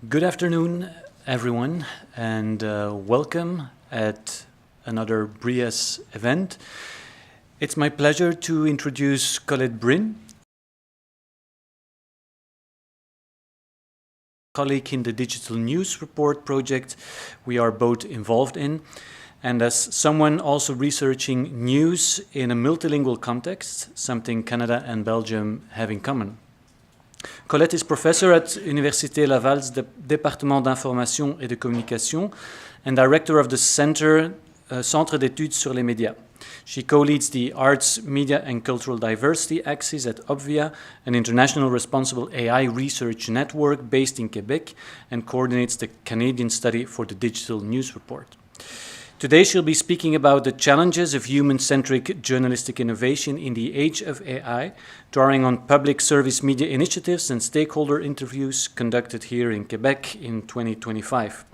Good afternoon, everyone, and welcome at another BRIAS event. It's my pleasure to introduce Colette Brin, colleague in the Digital News Report project we are both involved in, and as someone also researching news in a multilingual context, something Canada and Belgium have in common. Colette is professor at Université Laval's Département d'Information et de Communication and director of the Centre d'études sur les médias. She co-leads the Arts, Media and Cultural Diversity Axis at Obvia, an international responsible AI research network based in Quebec, and coordinates the Canadian study for the Digital News Report. Today she'll be speaking about the challenges of human-centric journalistic innovation in the age of AI, drawing on public service media initiatives and stakeholder interviews conducted here in Quebec in 2025.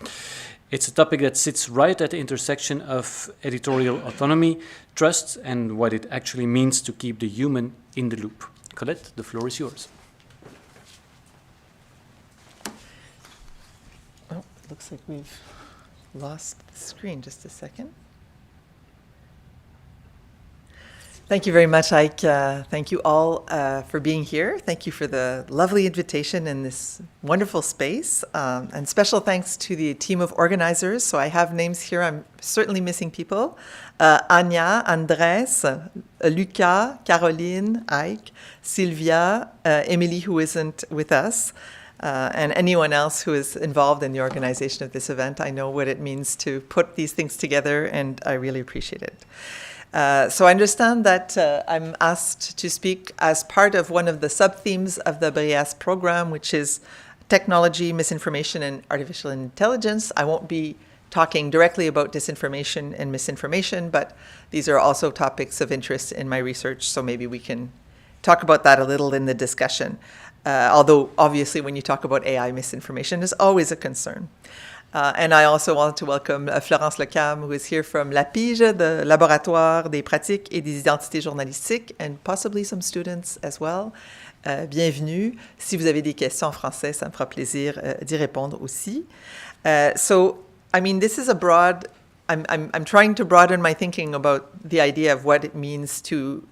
It's a topic that sits right at the intersection of editorial autonomy, trust, and what it actually means to keep the human in the loop. Colette, the floor is yours. Oh, it looks like we've lost the screen. Just a second. Thank you very much, Ike. Thank you all for being here. Thank you for the lovely invitation in this wonderful space. And special thanks to the team of organizers. So I have names here. I'm certainly missing people. Anya, Andres, Luca, Caroline, Ike, Sylvia, Emily, who isn't with us. And anyone else who is involved in the organization of this event. I know what it means to put these things together, and I really appreciate it. So I understand that I'm asked to speak as part of one of the sub-themes of the BRIAS program, which is technology, misinformation, and artificial intelligence. I won't be talking directly about disinformation and misinformation, but these are also topics of interest in my research, so maybe we can talk about that a little in the discussion. Although, obviously, when you talk about AI misinformation, is always a concern. And I also want to welcome Florence Lecam, who is here from l'APIGE, the Laboratoire des pratiques et des identités journalistiques, and possibly some students as well. Bienvenue. Si vous avez des questions en français, ça me fera plaisir d'y répondre aussi. So, I mean, this is a broad, I'm trying to broaden my thinking about the idea of what it means to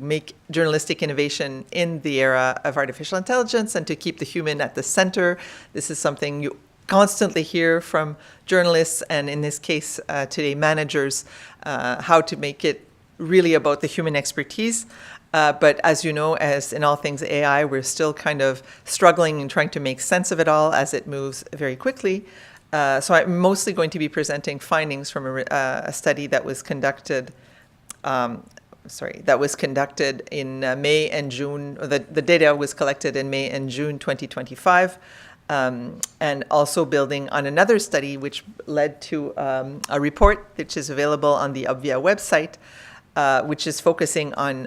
make journalistic innovation in the era of artificial intelligence and to keep the human at the center. This is something you constantly hear from journalists and, in this case, today managers, how to make it really about the human expertise. But as you know, as in all things AI, we're still kind of struggling and trying to make sense of it all as it moves very quickly. So I'm mostly going to be presenting findings from a study that was conducted in May and June. The data was collected in May and June 2025, and also building on another study which led to a report which is available on the Obvia website, which is focusing on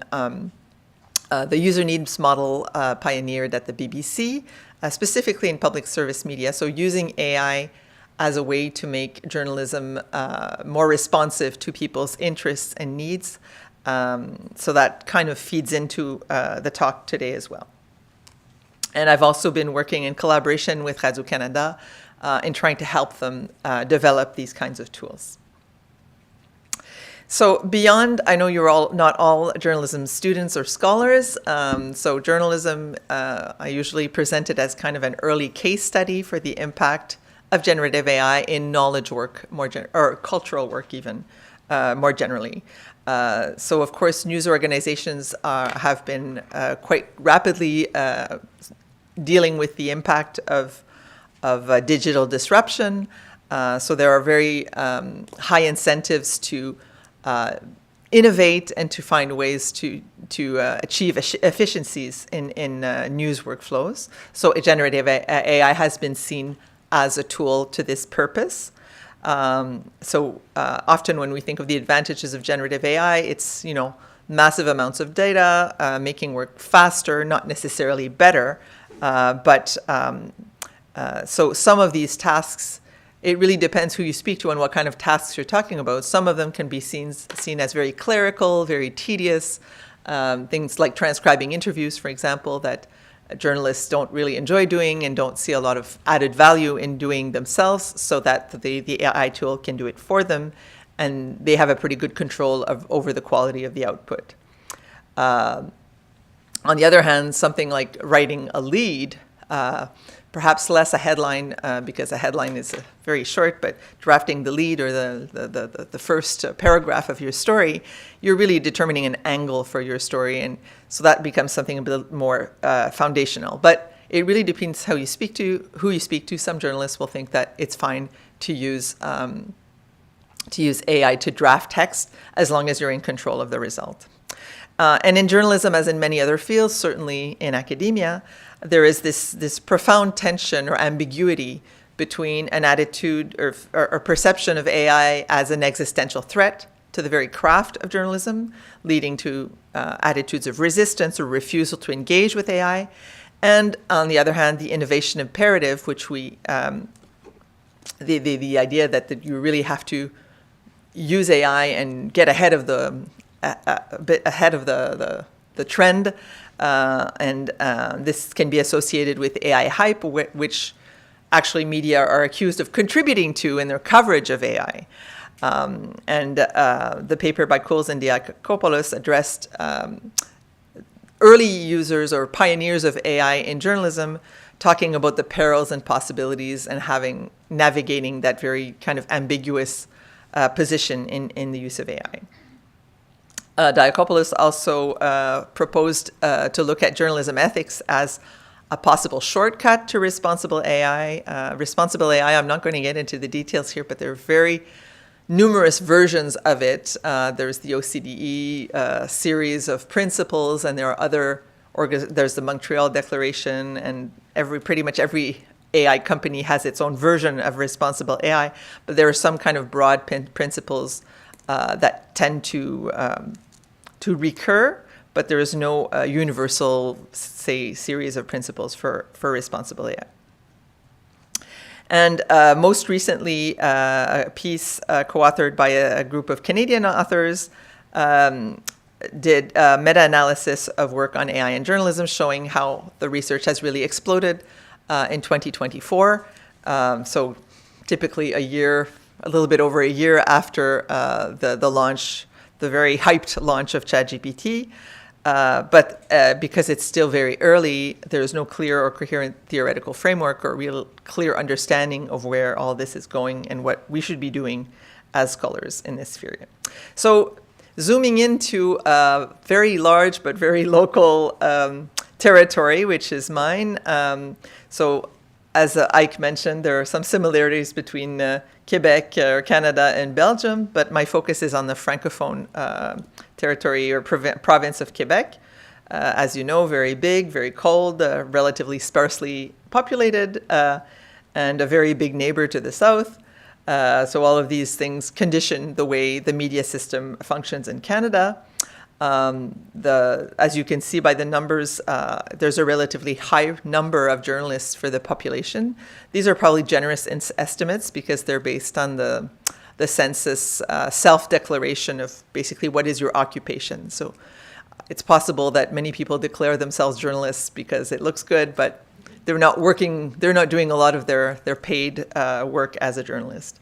the user needs model pioneered at the BBC, specifically in public service media. So using AI as a way to make journalism more responsive to people's interests and needs. So that kind of feeds into the talk today as well. And I've also been working in collaboration with Radio-Canada in trying to help them develop these kinds of tools. So beyond, I know you're all not all journalism students or scholars. So journalism, I usually present it as kind of an early case study for the impact of generative AI in knowledge work, or cultural work even, more generally. So, of course, news organizations have been quite rapidly dealing with the impact of digital disruption. So there are very high incentives to innovate and to find ways to achieve efficiencies in news workflows. So generative AI has been seen as a tool to this purpose. So often when we think of the advantages of generative AI, it's, massive amounts of data, making work faster, not necessarily better. So some of these tasks, it really depends who you speak to and what kind of tasks you're talking about. Some of them can be seen as very clerical, very tedious, things like transcribing interviews, for example, that journalists don't really enjoy doing and don't see a lot of added value in doing themselves, so that the AI tool can do it for them, and they have a pretty good control over the quality of the output. On the other hand, something like writing a lead, perhaps less a headline, because a headline is very short, but drafting the lead or the first paragraph of your story, you're really determining an angle for your story, and so that becomes something a bit more foundational. But it really depends who you speak to. Some journalists will think that it's fine to use AI to draft text as long as you're in control of the result. And in journalism, as in many other fields, certainly in academia, there is this profound tension or ambiguity between an attitude or perception of AI as an existential threat to the very craft of journalism, leading to attitudes of resistance or refusal to engage with AI, and on the other hand, the innovation imperative, which the idea that you really have to use AI and get ahead of the trend, and this can be associated with AI hype, which actually media are accused of contributing to in their coverage of AI. The paper by Coles and Diakopoulos addressed early users or pioneers of AI in journalism, talking about the perils and possibilities and navigating that very kind of ambiguous position in the use of AI. Diakopoulos also proposed to look at journalism ethics as a possible shortcut to responsible AI. Responsible AI, I'm not going to get into the details here, but there are very numerous versions of it. There's the OCDE series of principles, and there are there's the Montreal Declaration, and pretty much every AI company has its own version of responsible AI, but there are some kind of broad principles that tend to recur, but there is no universal, say, series of principles for responsible AI. And most recently, a piece co-authored by a group of Canadian authors did a meta-analysis of work on AI in journalism, showing how the research has really exploded in 2024. So typically a little bit over a year after the very hyped launch of ChatGPT. But because it's still very early, there's no clear or coherent theoretical framework or real clear understanding of where all this is going and what we should be doing as scholars in this sphere. So zooming into a very large but very local territory, which is mine. So as Ike mentioned, there are some similarities between Quebec or Canada and Belgium, but my focus is on the Francophone territory or province of Quebec. As you know, very big, very cold, relatively sparsely populated, and a very big neighbor to the south. So all of these things condition the way the media system functions in Canada. As you can see by the numbers, there's a relatively high number of journalists for the population. These are probably generous estimates because they're based on the census self-declaration of basically what is your occupation. So it's possible that many people declare themselves journalists because it looks good, but they're not doing a lot of their paid work as a journalist.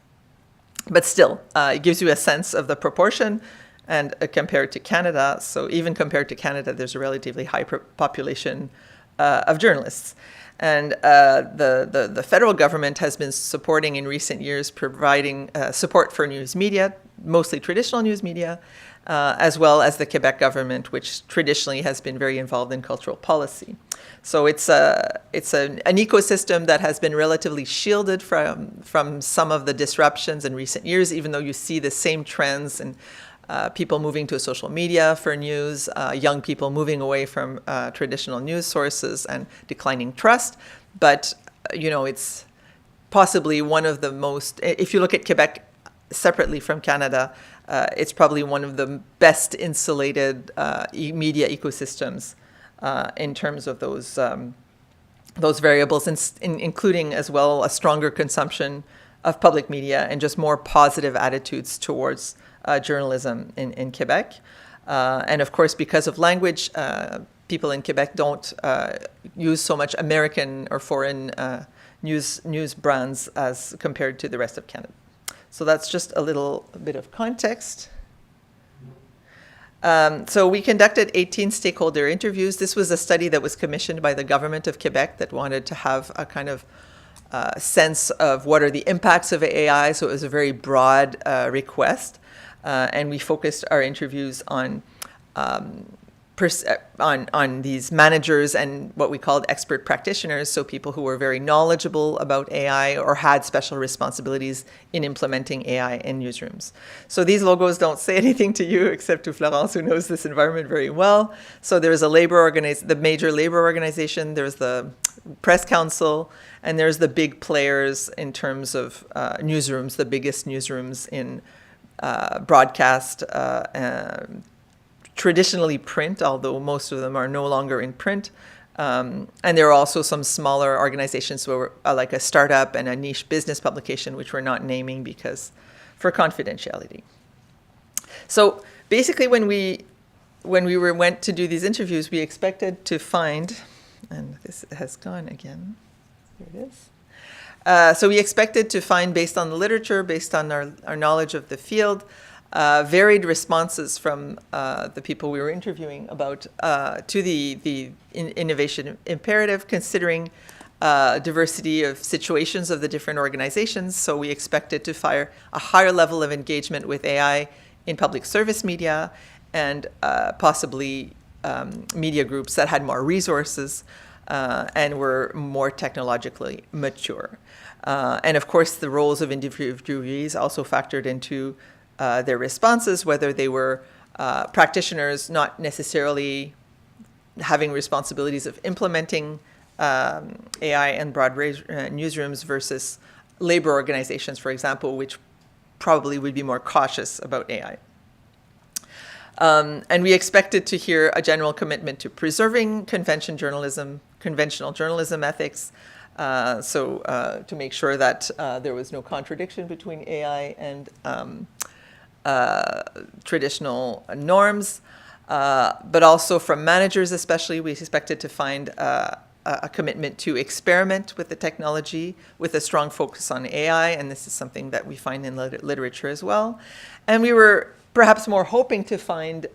But still, it gives you a sense of the proportion. And compared to Canada, so even compared to Canada, there's a relatively high population of journalists. And the federal government has been supporting in recent years, providing support for news media, mostly traditional news media, as well as the Quebec government, which traditionally has been very involved in cultural policy. So it's an ecosystem that has been relatively shielded from some of the disruptions in recent years, even though you see the same trends and people moving to social media for news, young people moving away from traditional news sources and declining trust. But, it's possibly one of the most, if you look at Quebec separately from Canada, it's probably one of the best insulated media ecosystems in terms of those variables, including as well a stronger consumption of public media and just more positive attitudes towards journalism in Quebec. And of course, because of language, people in Quebec don't use so much American or foreign news brands as compared to the rest of Canada. So that's just a little bit of context. So we conducted 18 stakeholder interviews. This was a study that was commissioned by the government of Quebec that wanted to have a kind of sense of what are the impacts of AI. So it was a very broad request. And we focused our interviews on these managers and what we called expert practitioners, so people who were very knowledgeable about AI or had special responsibilities in implementing AI in newsrooms. So these logos don't say anything to you except to Florence, who knows this environment very well. So there's a the major labor organization, there's the press council, and there's the big players in terms of newsrooms, the biggest newsrooms in broadcast, traditionally print, although most of them are no longer in print. And there are also some smaller organizations where like a startup and a niche business publication, which we're not naming for confidentiality. So basically when we went to do these interviews, we expected to find, and this has gone again, here it is. So we expected to find, based on the literature, based on our knowledge of the field, varied responses from the people we were interviewing about to the innovation imperative, considering diversity of situations of the different organizations. So we expected to find a higher level of engagement with AI in public service media and possibly media groups that had more resources and were more technologically mature. And of course, the roles of interviewees also factored into their responses, whether they were practitioners not necessarily having responsibilities of implementing AI and broad newsrooms versus labor organizations, for example, which probably would be more cautious about AI. And we expected to hear a general commitment to preserving conventional journalism ethics, to make sure that there was no contradiction between AI and traditional norms, but also from managers especially, we expected to find a commitment to experiment with the technology with a strong focus on AI, and this is something that we find in literature as well. And we were perhaps more hoping to find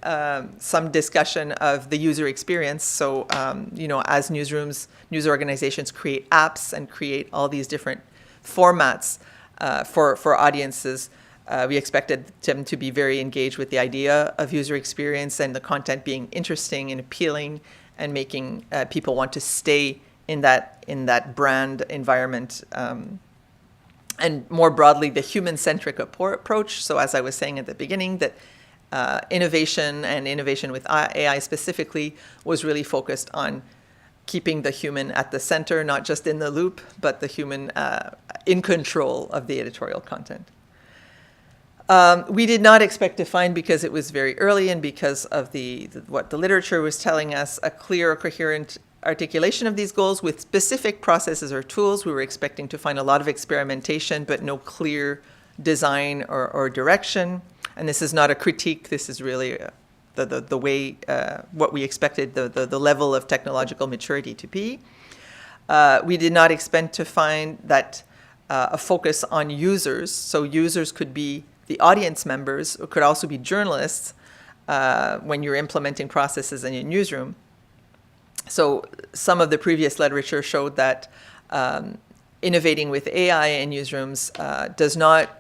some discussion of the user experience. So, as newsrooms, news organizations create apps and create all these different formats for audiences, we expected them to be very engaged with the idea of user experience and the content being interesting and appealing and making people want to stay in that brand environment. And more broadly, the human-centric approach. So as I was saying at the beginning, that innovation with AI specifically was really focused on keeping the human at the center, not just in the loop, but the human in control of the editorial content. We did not expect to find, because it was very early and because of what the literature was telling us, a clear, coherent articulation of these goals with specific processes or tools. We were expecting to find a lot of experimentation, but no clear design or direction. And this is not a critique. This is really the way, what we expected the level of technological maturity to be. We did not expect to find that a focus on users. So users could be the audience members, or could also be journalists when you're implementing processes in your newsroom. So some of the previous literature showed that innovating with AI in newsrooms does not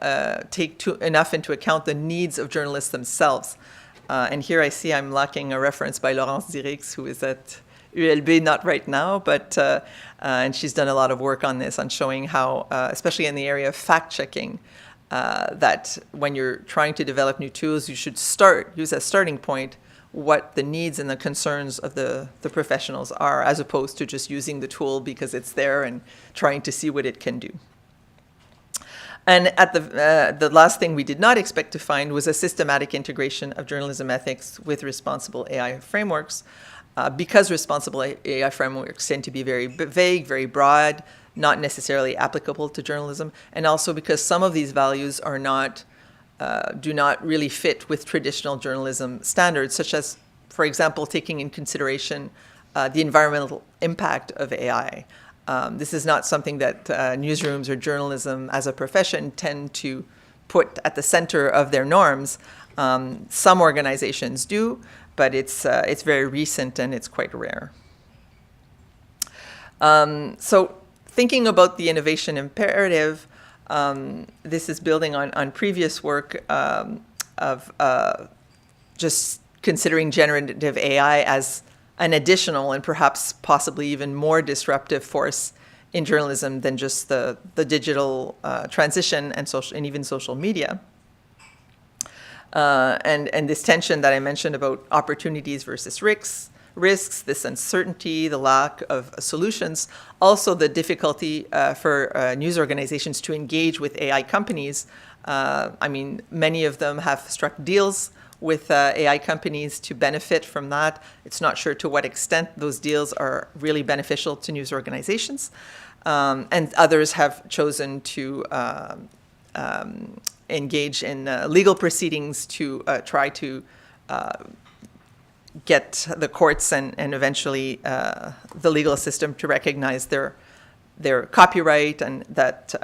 take enough into account the needs of journalists themselves. And here I see I'm lacking a reference by Laurence Dirix, who is at ULB, not right now, but and she's done a lot of work on this, on showing how, especially in the area of fact-checking, that when you're trying to develop new tools, you should use as starting point what the needs and the concerns of the professionals are, as opposed to just using the tool because it's there and trying to see what it can do. And at the last thing we did not expect to find was a systematic integration of journalism ethics with responsible AI frameworks, because responsible AI frameworks tend to be very vague, very broad, not necessarily applicable to journalism, and also because some of these values are not do not really fit with traditional journalism standards, such as for example, taking in consideration the environmental impact of AI. This is not something that newsrooms or journalism as a profession tend to put at the center of their norms. Some organizations do, but it's very recent and it's quite rare. So thinking about the innovation imperative, this is building on previous work of just considering generative AI as an additional and perhaps possibly even more disruptive force in journalism than just the digital transition and even social media. And this tension that I mentioned about opportunities versus risks, this uncertainty, the lack of solutions, also the difficulty for news organizations to engage with AI companies. I mean, many of them have struck deals with AI companies to benefit from that. It's not sure to what extent those deals are really beneficial to news organizations. And others have chosen to engage in legal proceedings to try to get the courts and eventually the legal system to recognize their copyright, and that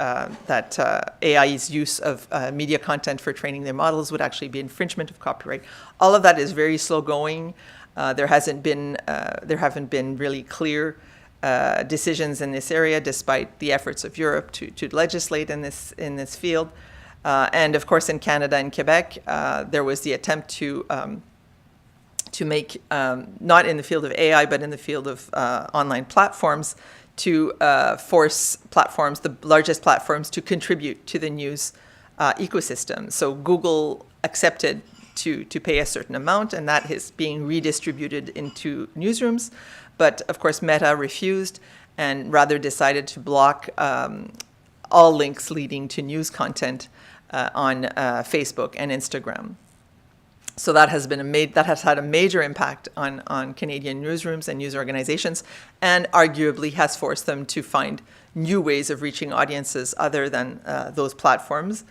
AI's use of media content for training their models would actually be infringement of copyright. All of that is very slow going. There haven't been really clear decisions in this area, despite the efforts of Europe to legislate in this field. And of course, in Canada and Quebec, there was the attempt to make, not in the field of AI, but in the field of online platforms, to force platforms, the largest platforms, to contribute to the news ecosystem. So Google accepted to pay a certain amount, and that is being redistributed into newsrooms. But of course, Meta refused and rather decided to block all links leading to news content on Facebook and Instagram. So that has had a major impact on Canadian newsrooms and news organizations, and arguably has forced them to find new ways of reaching audiences other than those platforms.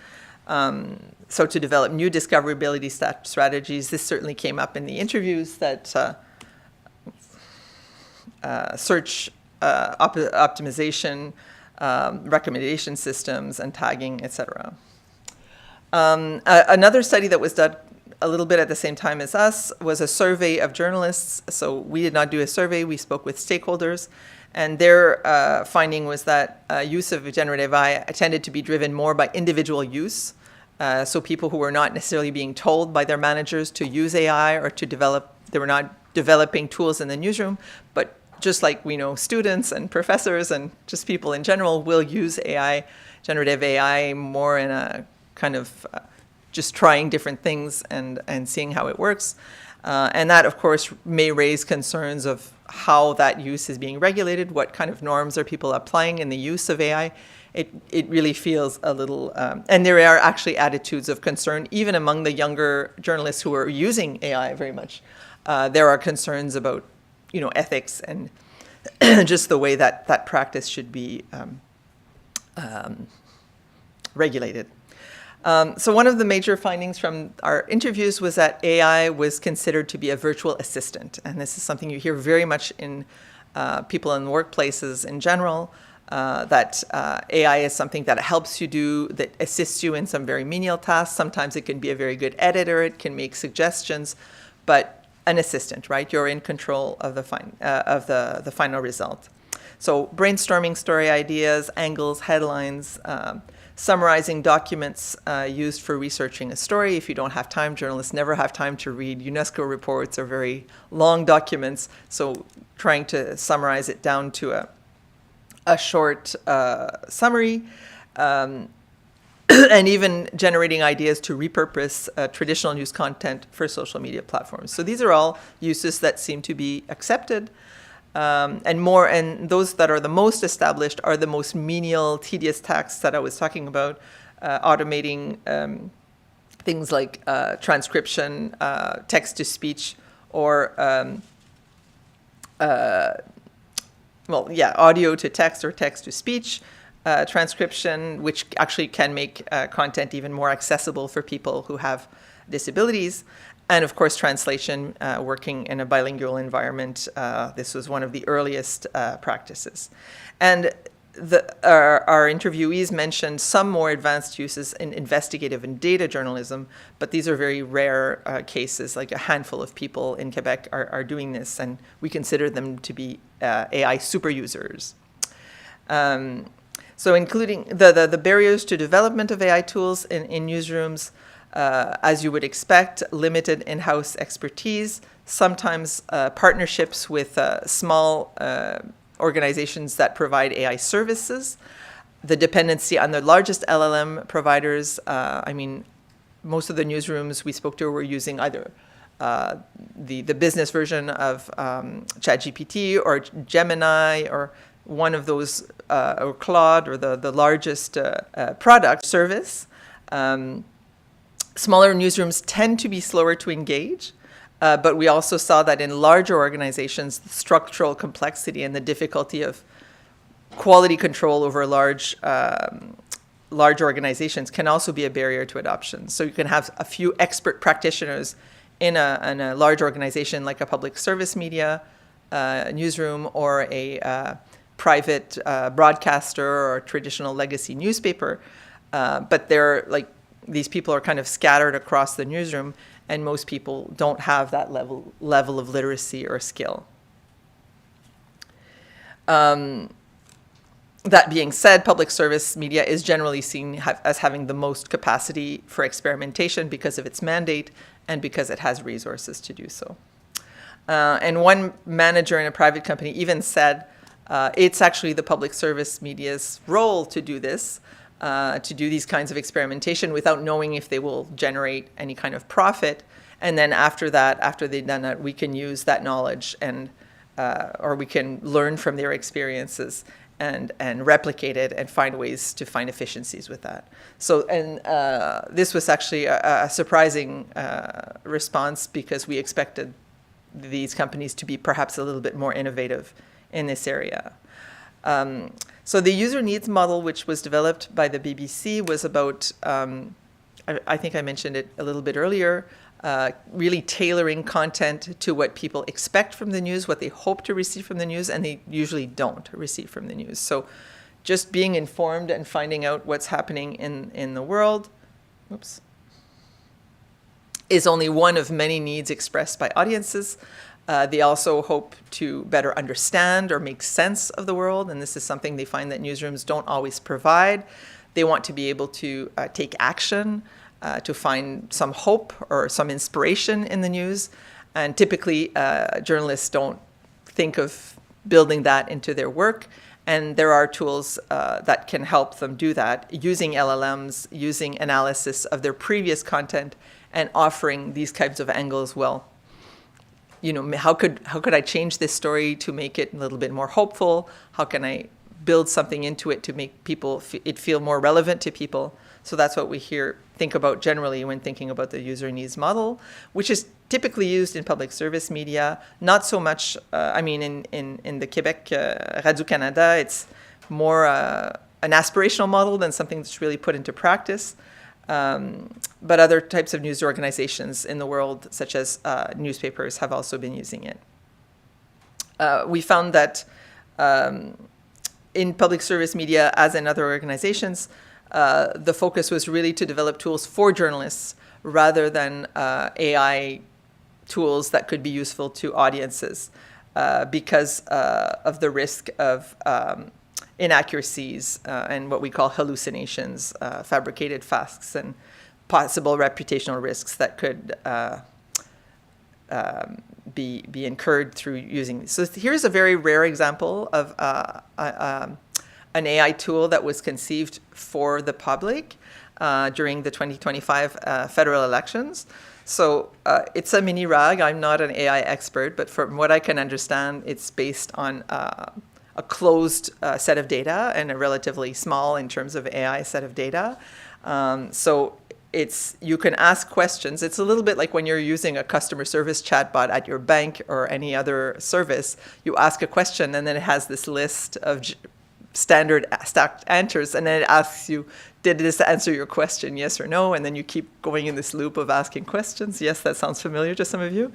So to develop new discoverability strategies, this certainly came up in the interviews, that search optimization, recommendation systems, and tagging, etc. Another study that was done a little bit at the same time as us was a survey of journalists. So we did not do a survey, we spoke with stakeholders, and their finding was that use of generative AI tended to be driven more by individual use. So people who were not necessarily being told by their managers to use AI or to develop, they were not developing tools in the newsroom, but just like we know, students and professors and just people in general will use AI, generative AI, more in a kind of just trying different things and seeing how it works. And that, of course, may raise concerns of how that use is being regulated, what kind of norms are people applying in the use of AI. It really feels a little, and there are actually attitudes of concern, even among the younger journalists who are using AI very much. There are concerns about, ethics and just the way that practice should be regulated. So one of the major findings from our interviews was that AI was considered to be a virtual assistant. And this is something you hear very much in people in workplaces in general, that AI is something that helps you do, that assists you in some very menial tasks. Sometimes it can be a very good editor, it can make suggestions, but an assistant, right? You're in control of the final result. So brainstorming story ideas, angles, headlines, summarizing documents used for researching a story. If you don't have time, journalists never have time to read UNESCO reports or very long documents. So trying to summarize it down to a short summary, and even generating ideas to repurpose traditional news content for social media platforms. So these are all uses that seem to be accepted. And those that are the most established are the most menial, tedious tasks that I was talking about, automating things like transcription, text-to-speech, or audio to text or text-to-speech, transcription, which actually can make content even more accessible for people who have disabilities, And of course, translation, working in a bilingual environment. This was one of the earliest practices. And our interviewees mentioned some more advanced uses in investigative and data journalism, but these are very rare cases. Like a handful of people in Quebec are doing this, and we consider them to be AI super users. So including the barriers to development of AI tools in newsrooms, as you would expect, limited in-house expertise, sometimes partnerships with small organizations that provide AI services, the dependency on the largest LLM providers. I mean, most of the newsrooms we spoke to were using either the business version of ChatGPT or Gemini or one of those, or Claude, or the largest product service. Smaller newsrooms tend to be slower to engage. But we also saw that in larger organizations, the structural complexity and the difficulty of quality control over large organizations can also be a barrier to adoption. So you can have a few expert practitioners in a large organization like a public service media newsroom or a private broadcaster or traditional legacy newspaper. But these people are kind of scattered across the newsroom, and most people don't have that level of literacy or skill. That being said, public service media is generally seen as having the most capacity for experimentation because of its mandate and because it has resources to do so. And one manager in a private company even said it's actually the public service media's role to do this, to do these kinds of experimentation without knowing if they will generate any kind of profit. And then after they've done that, we can use that knowledge and or we can learn from their experiences and replicate it and find ways to find efficiencies with that. So, and this was actually a surprising response because we expected these companies to be perhaps a little bit more innovative in this area. So the user needs model, which was developed by the BBC, was about, I think I mentioned it a little bit earlier, really tailoring content to what people expect from the news, what they hope to receive from the news, and they usually don't receive from the news. So just being informed and finding out what's happening in the world, is only one of many needs expressed by audiences. They also hope to better understand or make sense of the world, and this is something they find that newsrooms don't always provide. They want to be able to take action, to find some hope or some inspiration in the news, and typically journalists don't think of building that into their work, and there are tools that can help them do that, using LLMs, using analysis of their previous content, and offering these types of angles. Well, you know, how could I change this story to make it a little bit more hopeful? How can I build something into it to make people it feel more relevant to people? So that's what we think about generally when thinking about the user needs model, which is typically used in public service media. Not so much. I mean, in the Quebec Radio-Canada, it's more an aspirational model than something that's really put into practice. But other types of news organizations in the world, such as newspapers, have also been using it. We found that in public service media, as in other organizations, the focus was really to develop tools for journalists rather than AI tools that could be useful to audiences because of the risk of inaccuracies and what we call hallucinations, fabricated facts, and possible reputational risks that could be incurred through using these. So here's a very rare example of an AI tool that was conceived for the public during the 2025 federal elections. So it's a mini RAG. I'm not an AI expert, but from what I can understand, it's based on a closed set of data and a relatively small in terms of AI set of data. So you can ask questions. It's a little bit like when you're using a customer service chatbot at your bank or any other service. You ask a question and then it has this list of standard stacked answers, and then it asks you did this answer your question, yes or no? And then you keep going in this loop of asking questions. Yes, that sounds familiar to some of you.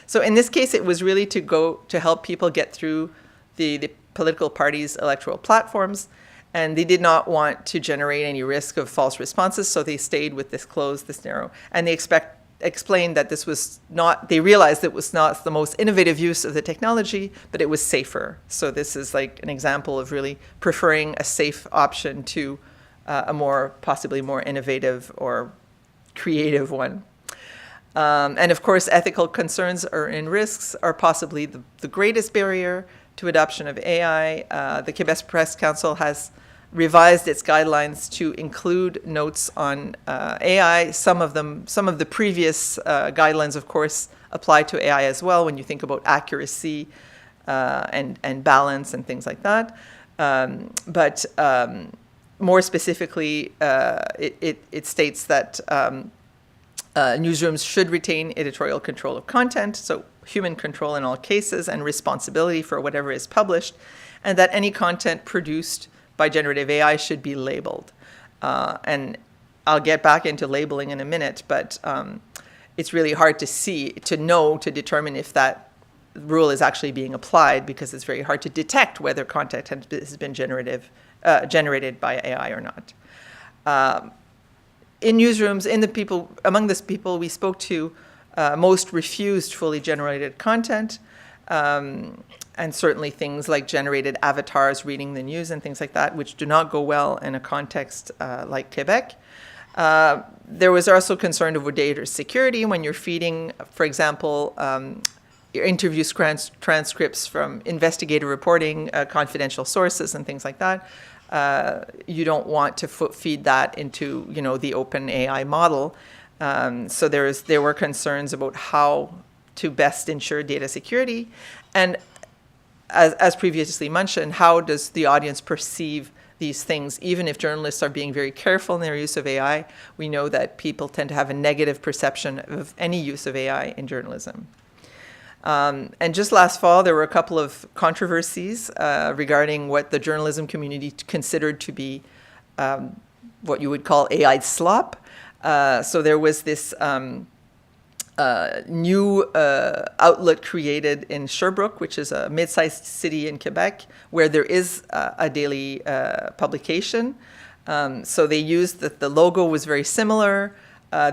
So in this case, it was really to help people get through the political parties' electoral platforms. And they did not want to generate any risk of false responses, so they stayed with this closed, this narrow. And they explained that this was not, they realized it was not the most innovative use of the technology, but it was safer. So this is like an example of really preferring a safe option to a possibly more innovative or creative one. And of course, ethical concerns and risks are possibly the greatest barrier to adoption of AI. The Quebec Press Council has revised its guidelines to include notes on AI. Some of the previous guidelines, of course, apply to AI as well when you think about accuracy and balance and things like that. But more specifically, it states that newsrooms should retain editorial control of content, so human control in all cases and responsibility for whatever is published, and that any content produced by generative AI should be labeled. And I'll get back into labeling in a minute, but it's really hard to determine if that rule is actually being applied, because it's very hard to detect whether content has been generated by AI or not. In newsrooms, among the people we spoke to, most refused fully generated content. And certainly things like generated avatars reading the news and things like that, which do not go well in a context like Quebec. There was also concern over data security when you're feeding, for example, your interview transcripts from investigative reporting, confidential sources and things like that. You don't want to feed that into, the open AI model. So there were concerns about how to best ensure data security. And as previously mentioned, how does the audience perceive these things? Even if journalists are being very careful in their use of AI, we know that people tend to have a negative perception of any use of AI in journalism. And just last fall, there were a couple of controversies regarding what the journalism community considered to be what you would call AI slop. So there was this new outlet created in Sherbrooke, which is a mid-sized city in Quebec, where there is a daily publication. So they used the logo was very similar.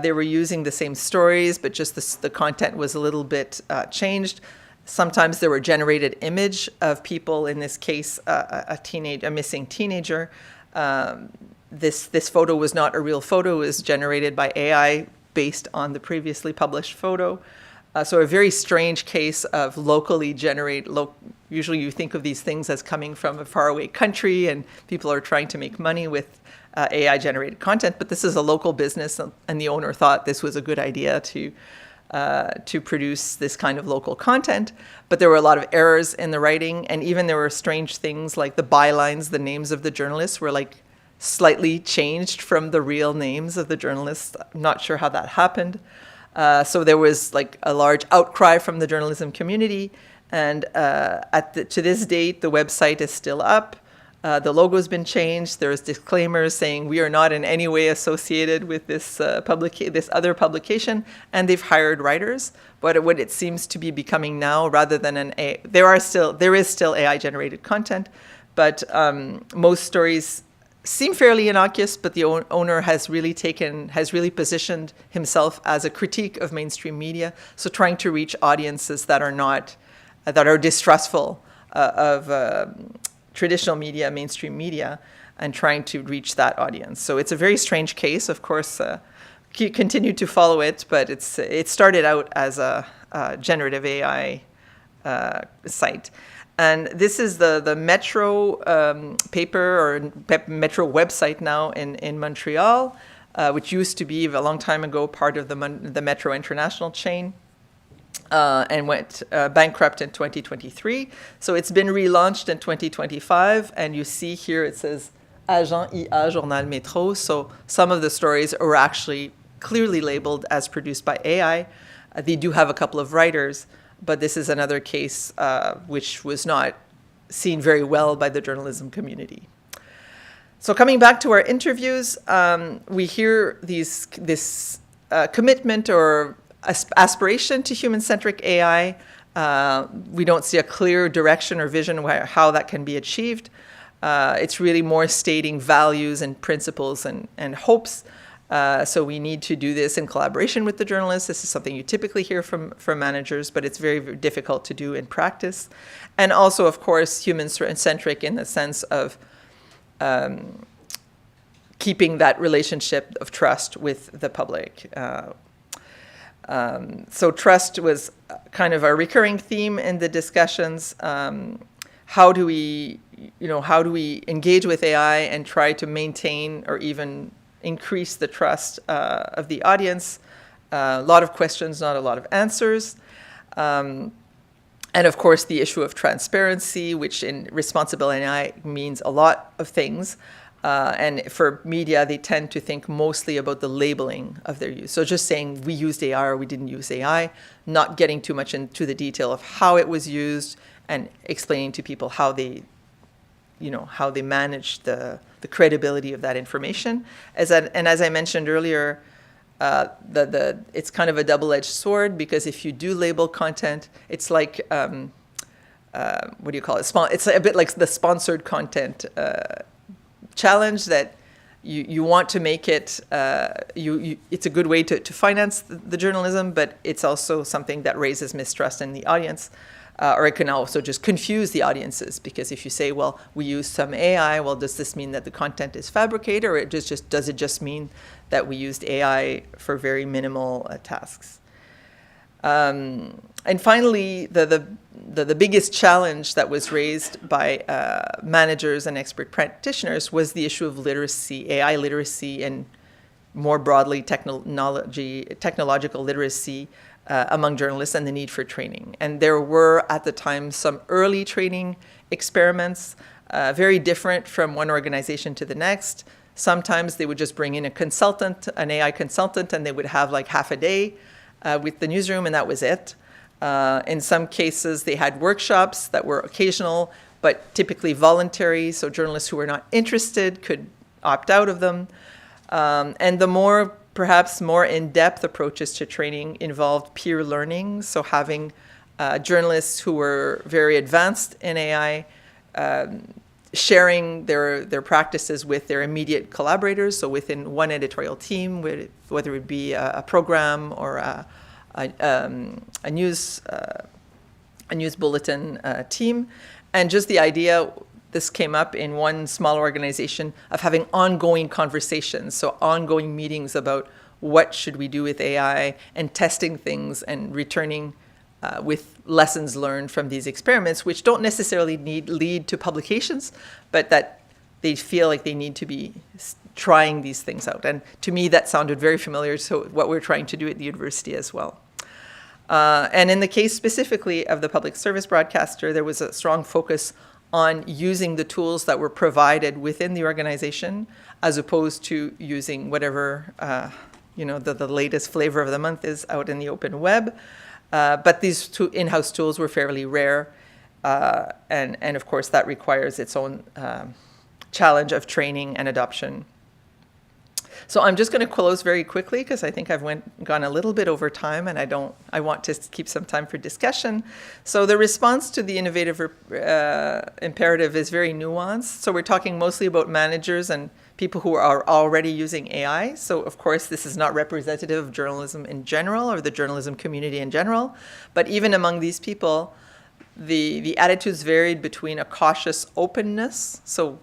They were using the same stories, but just the content was a little bit changed. Sometimes there were generated image of people, in this case, a missing teenager. This photo was not a real photo, it was generated by AI based on the previously published photo. So a very strange case of locally usually you think of these things as coming from a faraway country and people are trying to make money with AI generated content, but this is a local business and the owner thought this was a good idea to produce this kind of local content. But there were a lot of errors in the writing, and even there were strange things like the bylines, the names of the journalists were like slightly changed from the real names of the journalists. I'm not sure how that happened. So there was like a large outcry from the journalism community. And to this date, the website is still up. The logo's been changed. There's disclaimers saying we are not in any way associated with this other publication. And they've hired writers. But what it seems to be becoming now, rather than there is still AI generated content, but most stories seem fairly innocuous, but the owner has really positioned himself as a critique of mainstream media. So trying to reach audiences that are distrustful of traditional media, mainstream media, and trying to reach that audience. So it's a very strange case. Of course, continue to follow it, but it started out as a generative AI site. And this is the Metro paper or Metro website now in Montreal, which used to be a long time ago part of the Metro International chain and went bankrupt in 2023. So it's been relaunched in 2025. And you see here it says Agent IA Journal Métro. So some of the stories are actually clearly labeled as produced by AI. They do have a couple of writers, but this is another case which was not seen very well by the journalism community. So coming back to our interviews, we hear this commitment or aspiration to human-centric AI. We don't see a clear direction or vision how that can be achieved. It's really more stating values and principles and hopes. So we need to do this in collaboration with the journalists. This is something you typically hear from managers, but it's very, very difficult to do in practice. And also, of course, human-centric in the sense of keeping that relationship of trust with the public. So trust was kind of a recurring theme in the discussions. How do we engage with AI and try to maintain or even increase the trust of the audience? A lot of questions, not a lot of answers. And of course, the issue of transparency, which in responsible AI means a lot of things. And for media, they tend to think mostly about the labeling of their use. So just saying we used AI or we didn't use AI, not getting too much into the detail of how it was used and explaining to people how they manage the credibility of that information. As I mentioned earlier, it's kind of a double-edged sword, because if you do label content, it's like what do you call it? It's a bit like the sponsored content challenge, that you want to make it, it's a good way to finance the journalism, but it's also something that raises mistrust in the audience, or it can also just confuse the audiences, because if you say, well, we use some AI, well, does this mean that the content is fabricated, or does it just mean that we used AI for very minimal tasks? And finally, the biggest challenge that was raised by managers and expert practitioners was the issue of literacy, AI literacy, and more broadly technological literacy among journalists, and the need for training. And there were at the time some early training experiments, very different from one organization to the next. Sometimes they would just bring in a consultant, an AI consultant, and they would have like half a day with the newsroom, and that was it. In some cases, they had workshops that were occasional, but typically voluntary, so journalists who were not interested could opt out of them. And the perhaps more in-depth approaches to training involved peer learning, so having journalists who were very advanced in AI sharing their practices with their immediate collaborators, so within one editorial team, whether it be a program or a news bulletin team. And just the idea, this came up in one small organization, of having ongoing conversations, so ongoing meetings about what should we do with AI, and testing things and returning with lessons learned from these experiments, which don't necessarily lead to publications, but that they feel like they need to be trying these things out. And to me, that sounded very familiar to what we're trying to do at the university as well. And in the case specifically of the public service broadcaster, there was a strong focus on using the tools that were provided within the organization, as opposed to using whatever the latest flavor of the month is out in the open web. But these two in-house tools were fairly rare, and of course that requires its own challenge of training and adoption. So I'm just going to close very quickly, because I think I've gone a little bit over time, and I want to keep some time for discussion. So the response to the innovative imperative is very nuanced. So we're talking mostly about managers and people who are already using AI. So of course, this is not representative of journalism in general, or the journalism community in general. But even among these people, the attitudes varied between a cautious openness, so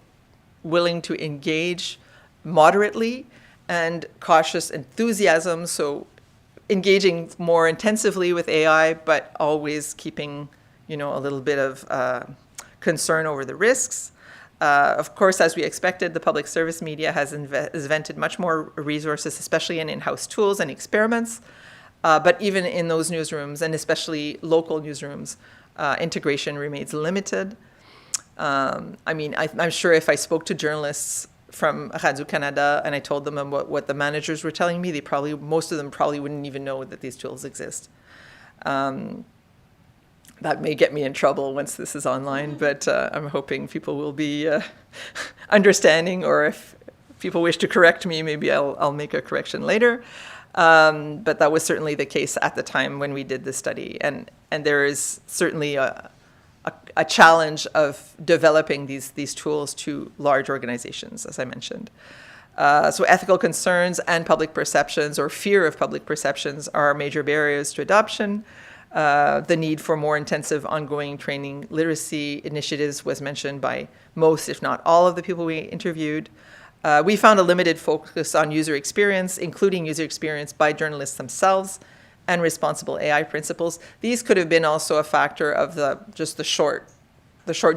willing to engage moderately, and cautious enthusiasm, so engaging more intensively with AI, but always keeping, a little bit of concern over the risks. Of course, as we expected, the public service media has invented much more resources, especially in in-house tools and experiments. But even in those newsrooms, and especially local newsrooms, integration remains limited. I'm sure if I spoke to journalists from Radio-Canada and I told them about what the managers were telling me, most of them probably wouldn't even know that these tools exist. that may get me in trouble once this is online, but I'm hoping people will be understanding, or if people wish to correct me, maybe I'll make a correction later. But that was certainly the case at the time when we did the study. And there is certainly a challenge of developing these tools to large organizations, as I mentioned. So ethical concerns and public perceptions, or fear of public perceptions, are major barriers to adoption. The need for more intensive ongoing training literacy initiatives was mentioned by most, if not all, of the people we interviewed. We found a limited focus on user experience, including user experience by journalists themselves, and responsible AI principles. These could have been also a factor of the short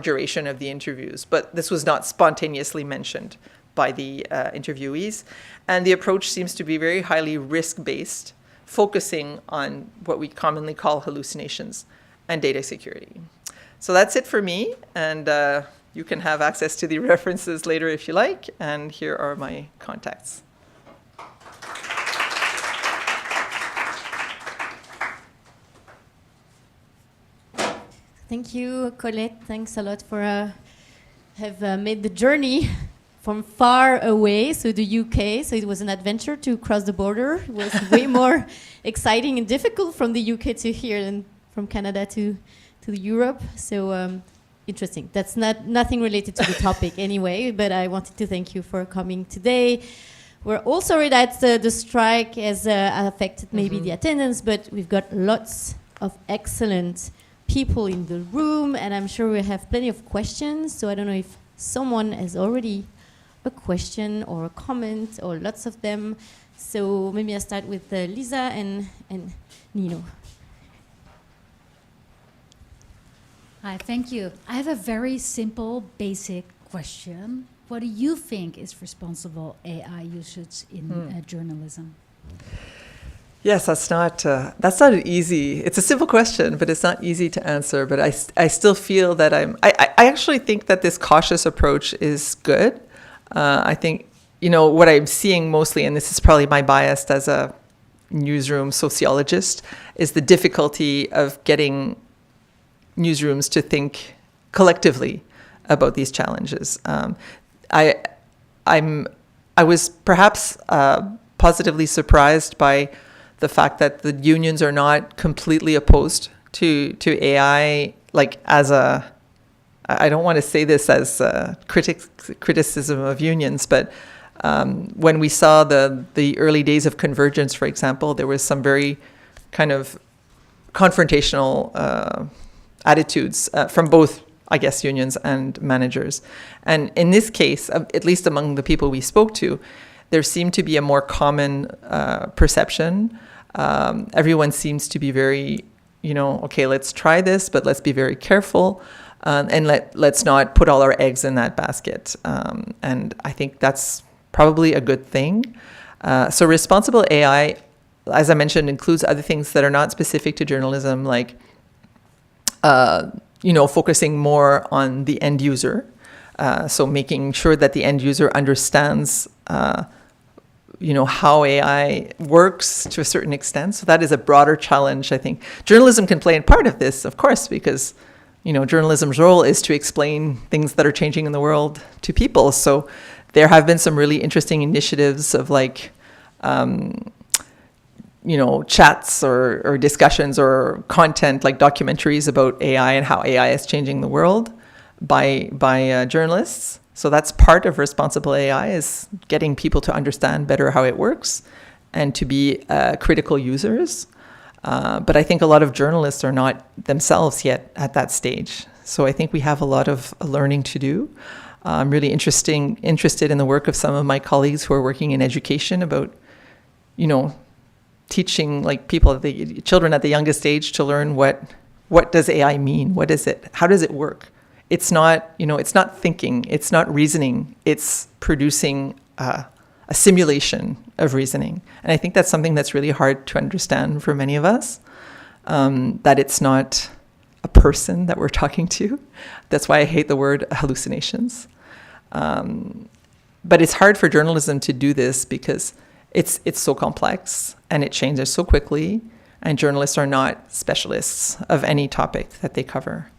duration of the interviews, but this was not spontaneously mentioned by the interviewees. And the approach seems to be very highly risk-based, focusing on what we commonly call hallucinations and data security. So that's it for me, and you can have access to the references later if you like, and here are my contacts. Thank you, Colette. Thanks a lot for have made the journey from far away, so the UK. So it was an adventure to cross the border. It was way more exciting and difficult from the UK to here than from Canada to Europe. So interesting. That's nothing related to the topic anyway, but I wanted to thank you for coming today. We're all sorry that the strike has affected maybe the attendance, but we've got lots of excellent people in the room, and I'm sure we have plenty of questions. So I don't know if someone has already a question or a comment, or lots of them. So maybe I'll start with Lisa and Nino. Hi, thank you. I have a very simple, basic question. What do you think is responsible AI usage in journalism? Yes, that's not easy. It's a simple question, but it's not easy to answer. But I still feel that I actually think that this cautious approach is good. I think, what I'm seeing mostly, and this is probably my bias as a newsroom sociologist, is the difficulty of getting newsrooms to think collectively about these challenges. I was perhaps positively surprised by the fact that the unions are not completely opposed to AI, like as a, I don't want to say this as criticism of unions, but when we saw the early days of convergence, for example, there was some very kind of confrontational attitudes from both, I guess, unions and managers. And in this case, at least among the people we spoke to, there seemed to be a more common perception. Everyone seems to be very, okay, let's try this, but let's be very careful. And let's not put all our eggs in that basket. And I think that's probably a good thing. So responsible AI, as I mentioned, includes other things that are not specific to journalism, like focusing more on the end user. So making sure that the end user understands how AI works to a certain extent. So that is a broader challenge, I think. Journalism can play a part of this, of course, because journalism's role is to explain things that are changing in the world to people. So there have been some really interesting initiatives of chats or discussions or content, like documentaries about AI and how AI is changing the world by journalists. So that's part of responsible AI, is getting people to understand better how it works and to be critical users. But I think a lot of journalists are not themselves yet at that stage. So I think we have a lot of learning to do. I'm really interested in the work of some of my colleagues who are working in education about, teaching children at the youngest age to learn what does AI mean? What is it? How does it work? It's not, it's not thinking, it's not reasoning, it's producing a simulation of reasoning. And I think that's something that's really hard to understand for many of us, that it's not a person that we're talking to. That's why I hate the word hallucinations. But it's hard for journalism to do this because it's so complex and it changes so quickly. and journalists are not specialists of any topic that they cover.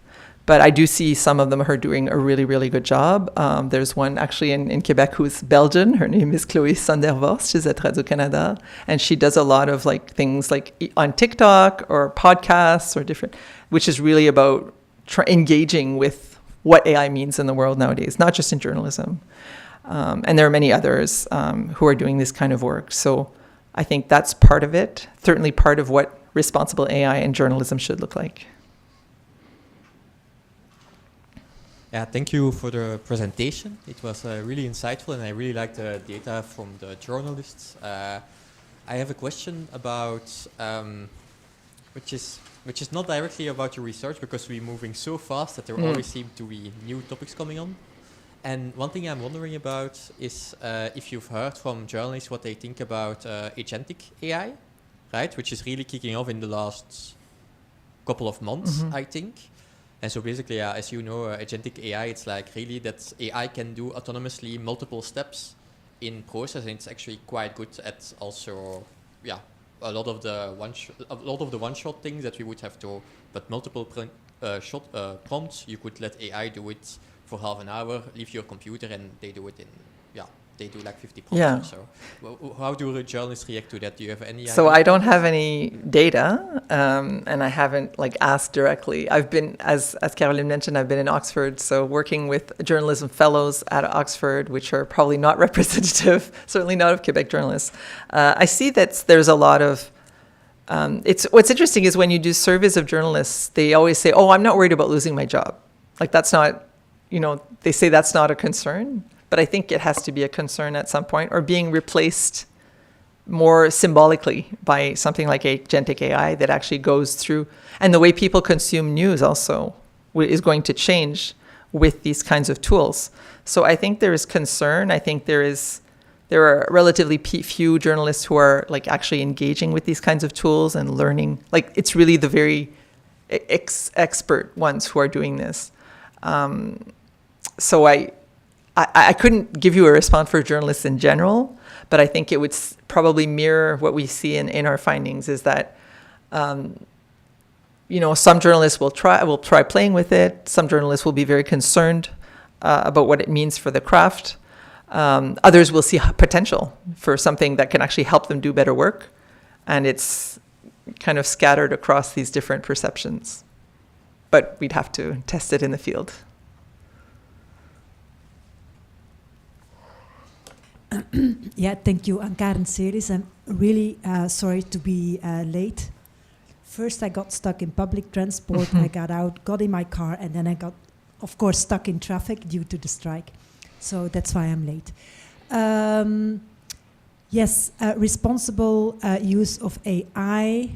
But I do see some of them are doing a really, really good job. There's one actually in Quebec who's Belgian. Her name is Chloe Sandervorst. She's at Radio-Canada. And she does a lot of like things like on TikTok or podcasts or different, which is really about engaging with what AI means in the world nowadays, not just in journalism. And there are many others who are doing this kind of work. So I think that's part of it, certainly part of what responsible AI and journalism should look like. Yeah, thank you for the presentation. It was really insightful, and I really liked the data from the journalists. I have a question about, which is not directly about your research, because we're moving so fast that there always seem to be new topics coming on. And one thing I'm wondering about is if you've heard from journalists what they think about agentic AI, right? Which is really kicking off in the last couple of months, I think. And so basically, as you know, agentic AI, it's like really that AI can do autonomously multiple steps in process, and it's actually quite good at also, a lot of the one-shot things that we would have to, but multiple prompts, you could let AI do it for half an hour, leave your computer, and they do it in, they do like 50 prompts or so. How do journalists react to that? Do you have any idea? So I don't have any data, and I haven't like asked directly. I've been, as Caroline mentioned, I've been in Oxford, so working with journalism fellows at Oxford, which are probably not representative, certainly not of Quebec journalists. I see that there's a lot of, what's interesting is when you do surveys of journalists, they always say, oh, I'm not worried about losing my job. Like that's not, they say that's not a concern. But I think it has to be a concern at some point, or being replaced more symbolically by something like agentic AI that actually goes through. And the way people consume news also is going to change with these kinds of tools. So I think there is concern. I think there are relatively few journalists who are like actually engaging with these kinds of tools and learning. Like it's really the very expert ones who are doing this. So I couldn't give you a response for journalists in general, but I think it would probably mirror what we see in our findings is that, some journalists will try playing with it. Some journalists will be very concerned about what it means for the craft. Others will see potential for something that can actually help them do better work. And it's kind of scattered across these different perceptions. But we'd have to test it in the field. Yeah, thank you. I'm Karen Seris. I'm really sorry to be late. First, I got stuck in public transport. I got out, got in my car, and then I got, of course, stuck in traffic due to the strike. So that's why I'm late. Yes, responsible use of AI,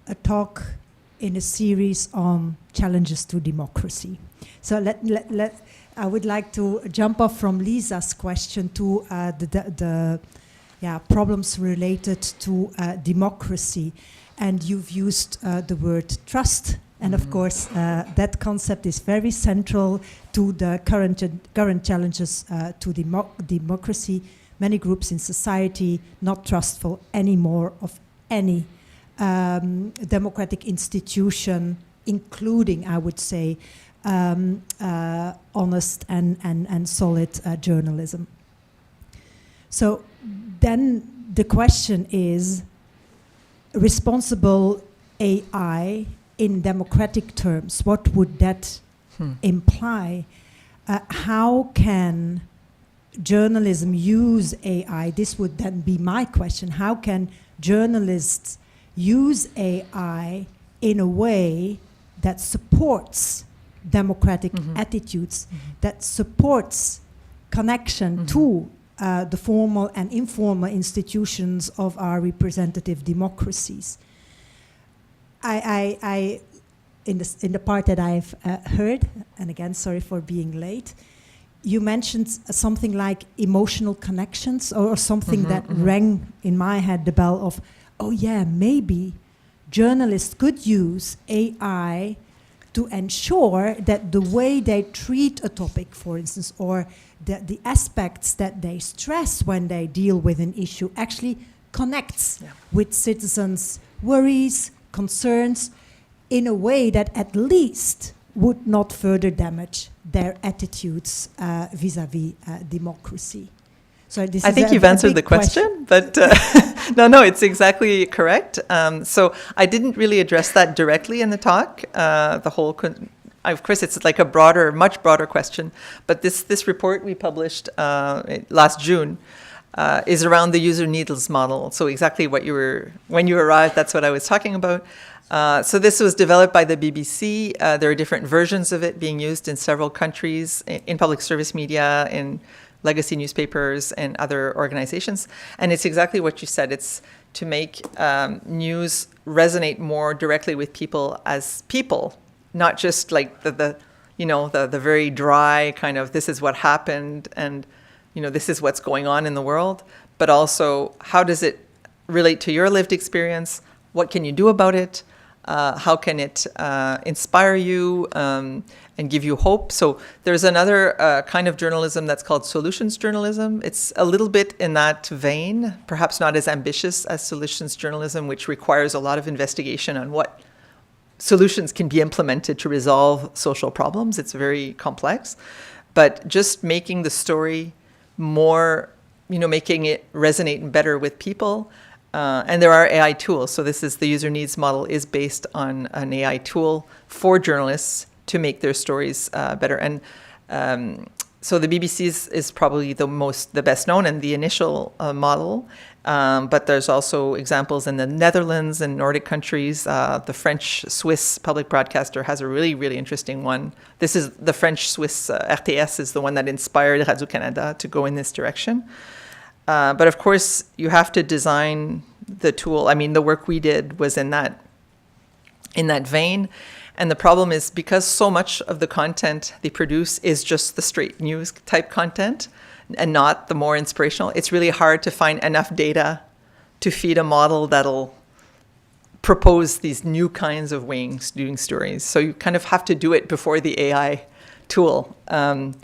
a talk in a series on challenges to democracy. So I would like to jump off from Lisa's question to the problems related to democracy. And you've used the word trust. And of course, that concept is very central to the current challenges to democracy. Many groups in society not trustful anymore of any democratic institution, including, I would say, honest and solid journalism. So then the question is, responsible AI in democratic terms, what would that imply? How can journalism use AI? This would then be my question. How can journalists use AI in a way that supports democratic attitudes, that supports connection to the formal and informal institutions of our representative democracies? I in the part that I've heard, and again, sorry for being late, you mentioned something like emotional connections or something that rang in my head the bell of, oh yeah, maybe journalists could use AI to ensure that the way they treat a topic, for instance, or the aspects that they stress when they deal with an issue actually connects with citizens' worries, concerns in a way that at least would not further damage their attitudes vis-à-vis democracy. So this I think you've answered the question, but no, it's exactly correct. So I didn't really address that directly in the talk. Of course, it's like a broader, much broader question. But this report we published last June is around the user needs model. So exactly when you arrived, that's what I was talking about. So this was developed by the BBC. There are different versions of it being used in several countries, in public service media, in legacy newspapers, and other organizations. And it's exactly what you said. It's to make news resonate more directly with people as people, not just like the very dry kind of, this is what happened and this is what's going on in the world, but also how does it relate to your lived experience? What can you do about it? How can it inspire you and give you hope? So there's another kind of journalism that's called solutions journalism. It's a little bit in that vein, perhaps not as ambitious as solutions journalism, which requires a lot of investigation on what solutions can be implemented to resolve social problems. It's very complex. But just making the story more, making it resonate better with people. And there are AI tools. So the user needs model is based on an AI tool for journalists to make their stories better. And so the BBC is probably the best known and the initial model. But there's also examples in the Netherlands and Nordic countries. The French-Swiss public broadcaster has a really, really interesting one. This is the French-Swiss RTS is the one that inspired Radio-Canada to go in this direction. But of course, you have to design the tool. I mean, the work we did was in that vein. And the problem is because so much of the content they produce is just the straight news type content and not the more inspirational, it's really hard to find enough data to feed a model that'll propose these new kinds of ways doing stories. So you kind of have to do it before the AI tool. And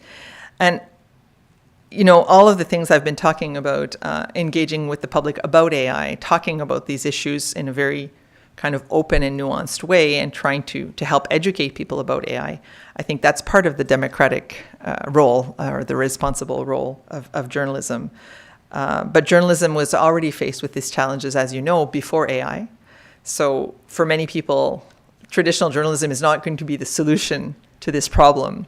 all of the things I've been talking about, engaging with the public about AI, talking about these issues in a very kind of open and nuanced way and trying to help educate people about AI, I think that's part of the democratic role or the responsible role of journalism. But journalism was already faced with these challenges, as you know, before AI. So for many people, traditional journalism is not going to be the solution to this problem.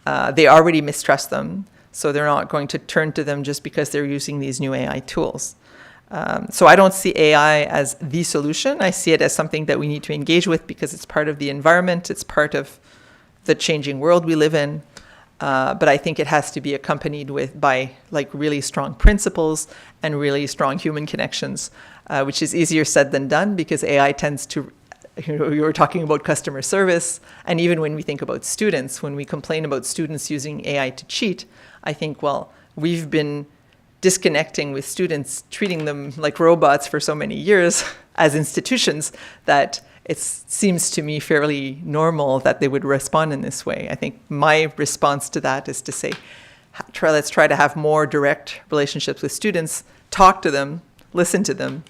They already mistrust them. So they're not going to turn to them just because they're using these new AI tools. So I don't see AI as the solution. I see it as something that we need to engage with because it's part of the environment. It's part of the changing world we live in. But I think it has to be accompanied by like really strong principles and really strong human connections, which is easier said than done because AI tends to, you were talking about customer service. And even when we think about students, when we complain about students using AI to cheat, I think, well, we've been disconnecting with students, treating them like robots for so many years as institutions that it seems to me fairly normal that they would respond in this way. I think my response to that is to say, let's try to have more direct relationships with students, talk to them, listen to them,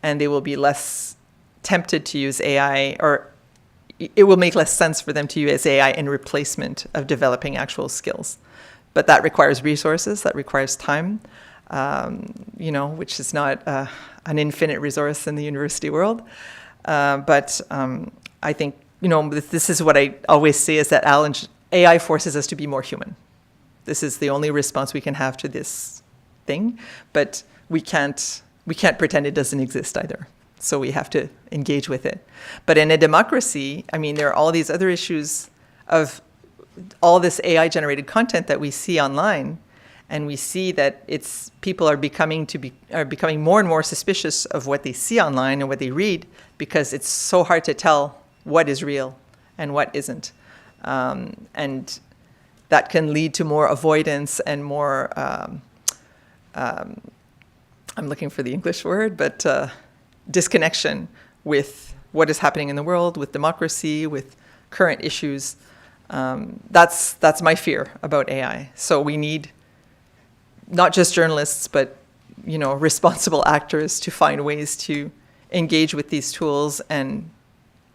and they will be less tempted to use AI, or it will make less sense for them to use AI in replacement of developing actual skills. But that requires resources, that requires time, which is not an infinite resource in the university world. But I think, this is what I always say is that AI forces us to be more human. This is the only response we can have to this thing, but we can't pretend it doesn't exist either. So we have to engage with it. But in a democracy, I mean, there are all these other issues of all this AI-generated content that we see online, and we see that people are becoming more and more suspicious of what they see online and what they read because it's so hard to tell what is real and what isn't, and that can lead to more avoidance and more. I'm looking for the English word, but disconnection with what is happening in the world, with democracy, with current issues. That's my fear about AI. So we need not just journalists, but responsible actors to find ways to engage with these tools and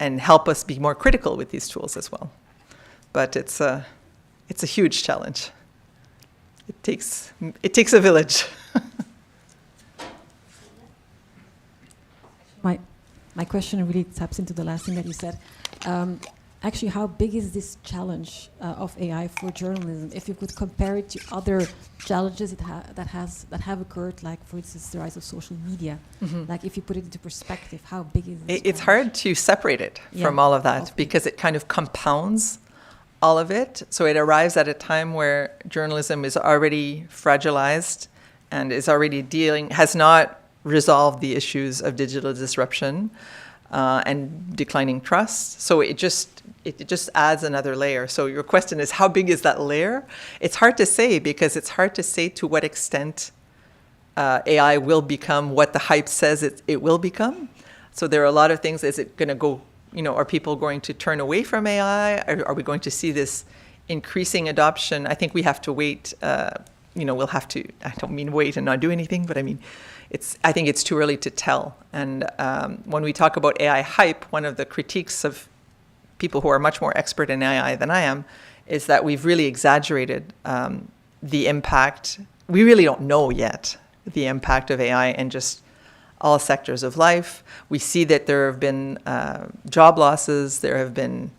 and help us be more critical with these tools as well. But it's a huge challenge. It takes a village. My question really taps into the last thing that you said. Actually, how big is this challenge of AI for journalism? If you could compare it to other challenges that have occurred, like for instance the rise of social media, like if you put it into perspective, how big is this? It's hard to separate it from all of that because it kind of compounds all of it. So it arrives at a time where journalism is already fragilized and is already has not resolved the issues of digital disruption and declining trust. So it just adds another layer. So your question is, how big is that layer? It's hard to say because it's hard to say to what extent AI will become what the hype says it will become. So there are a lot of things. Is it going to go, are people going to turn away from AI? Are we going to see this increasing adoption? I think we have to wait. We'll have to, I don't mean wait and not do anything, but I mean, I think it's too early to tell. And when we talk about AI hype, one of the critiques of people who are much more expert in AI than I am is that we've really exaggerated the impact. We really don't know yet the impact of AI in just all sectors of life. We see that there have been job losses, there have been,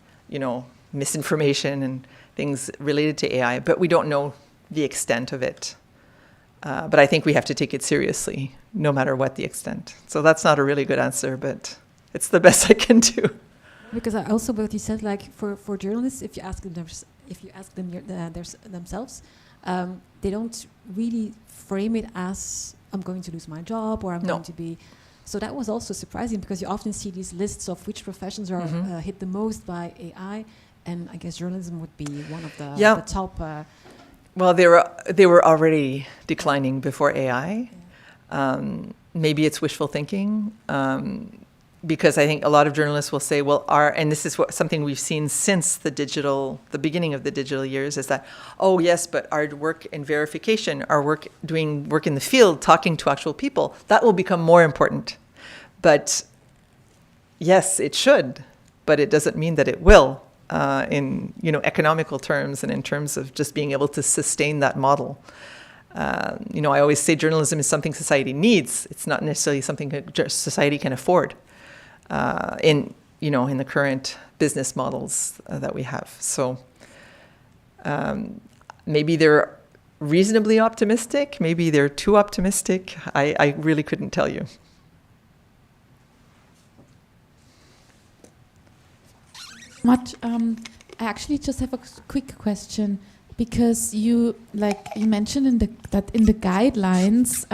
misinformation and things related to AI, but we don't know the extent of it. But I think we have to take it seriously, no matter what the extent. So that's not a really good answer, but it's the best I can do. Because I also what you said, like for journalists, if you ask them themselves, they don't really frame it as I'm going to lose my job or I'm going to be. So that was also surprising because you often see these lists of which professions are hit the most by AI, and I guess journalism would be one of the top. Well, they were already declining before AI. Maybe it's wishful thinking, because I think a lot of journalists will say, well, and this is something we've seen since the beginning of the digital years, is that, oh yes, but our work in verification, our work doing work in the field, talking to actual people, that will become more important. But yes, it should, but it doesn't mean that it will. In economical terms and in terms of just being able to sustain that model. I always say journalism is something society needs. It's not necessarily something that society can afford in the current business models that we have. So maybe they're reasonably optimistic. Maybe they're too optimistic. I really couldn't tell you. I actually just have a quick question, because you mentioned that in the guidelines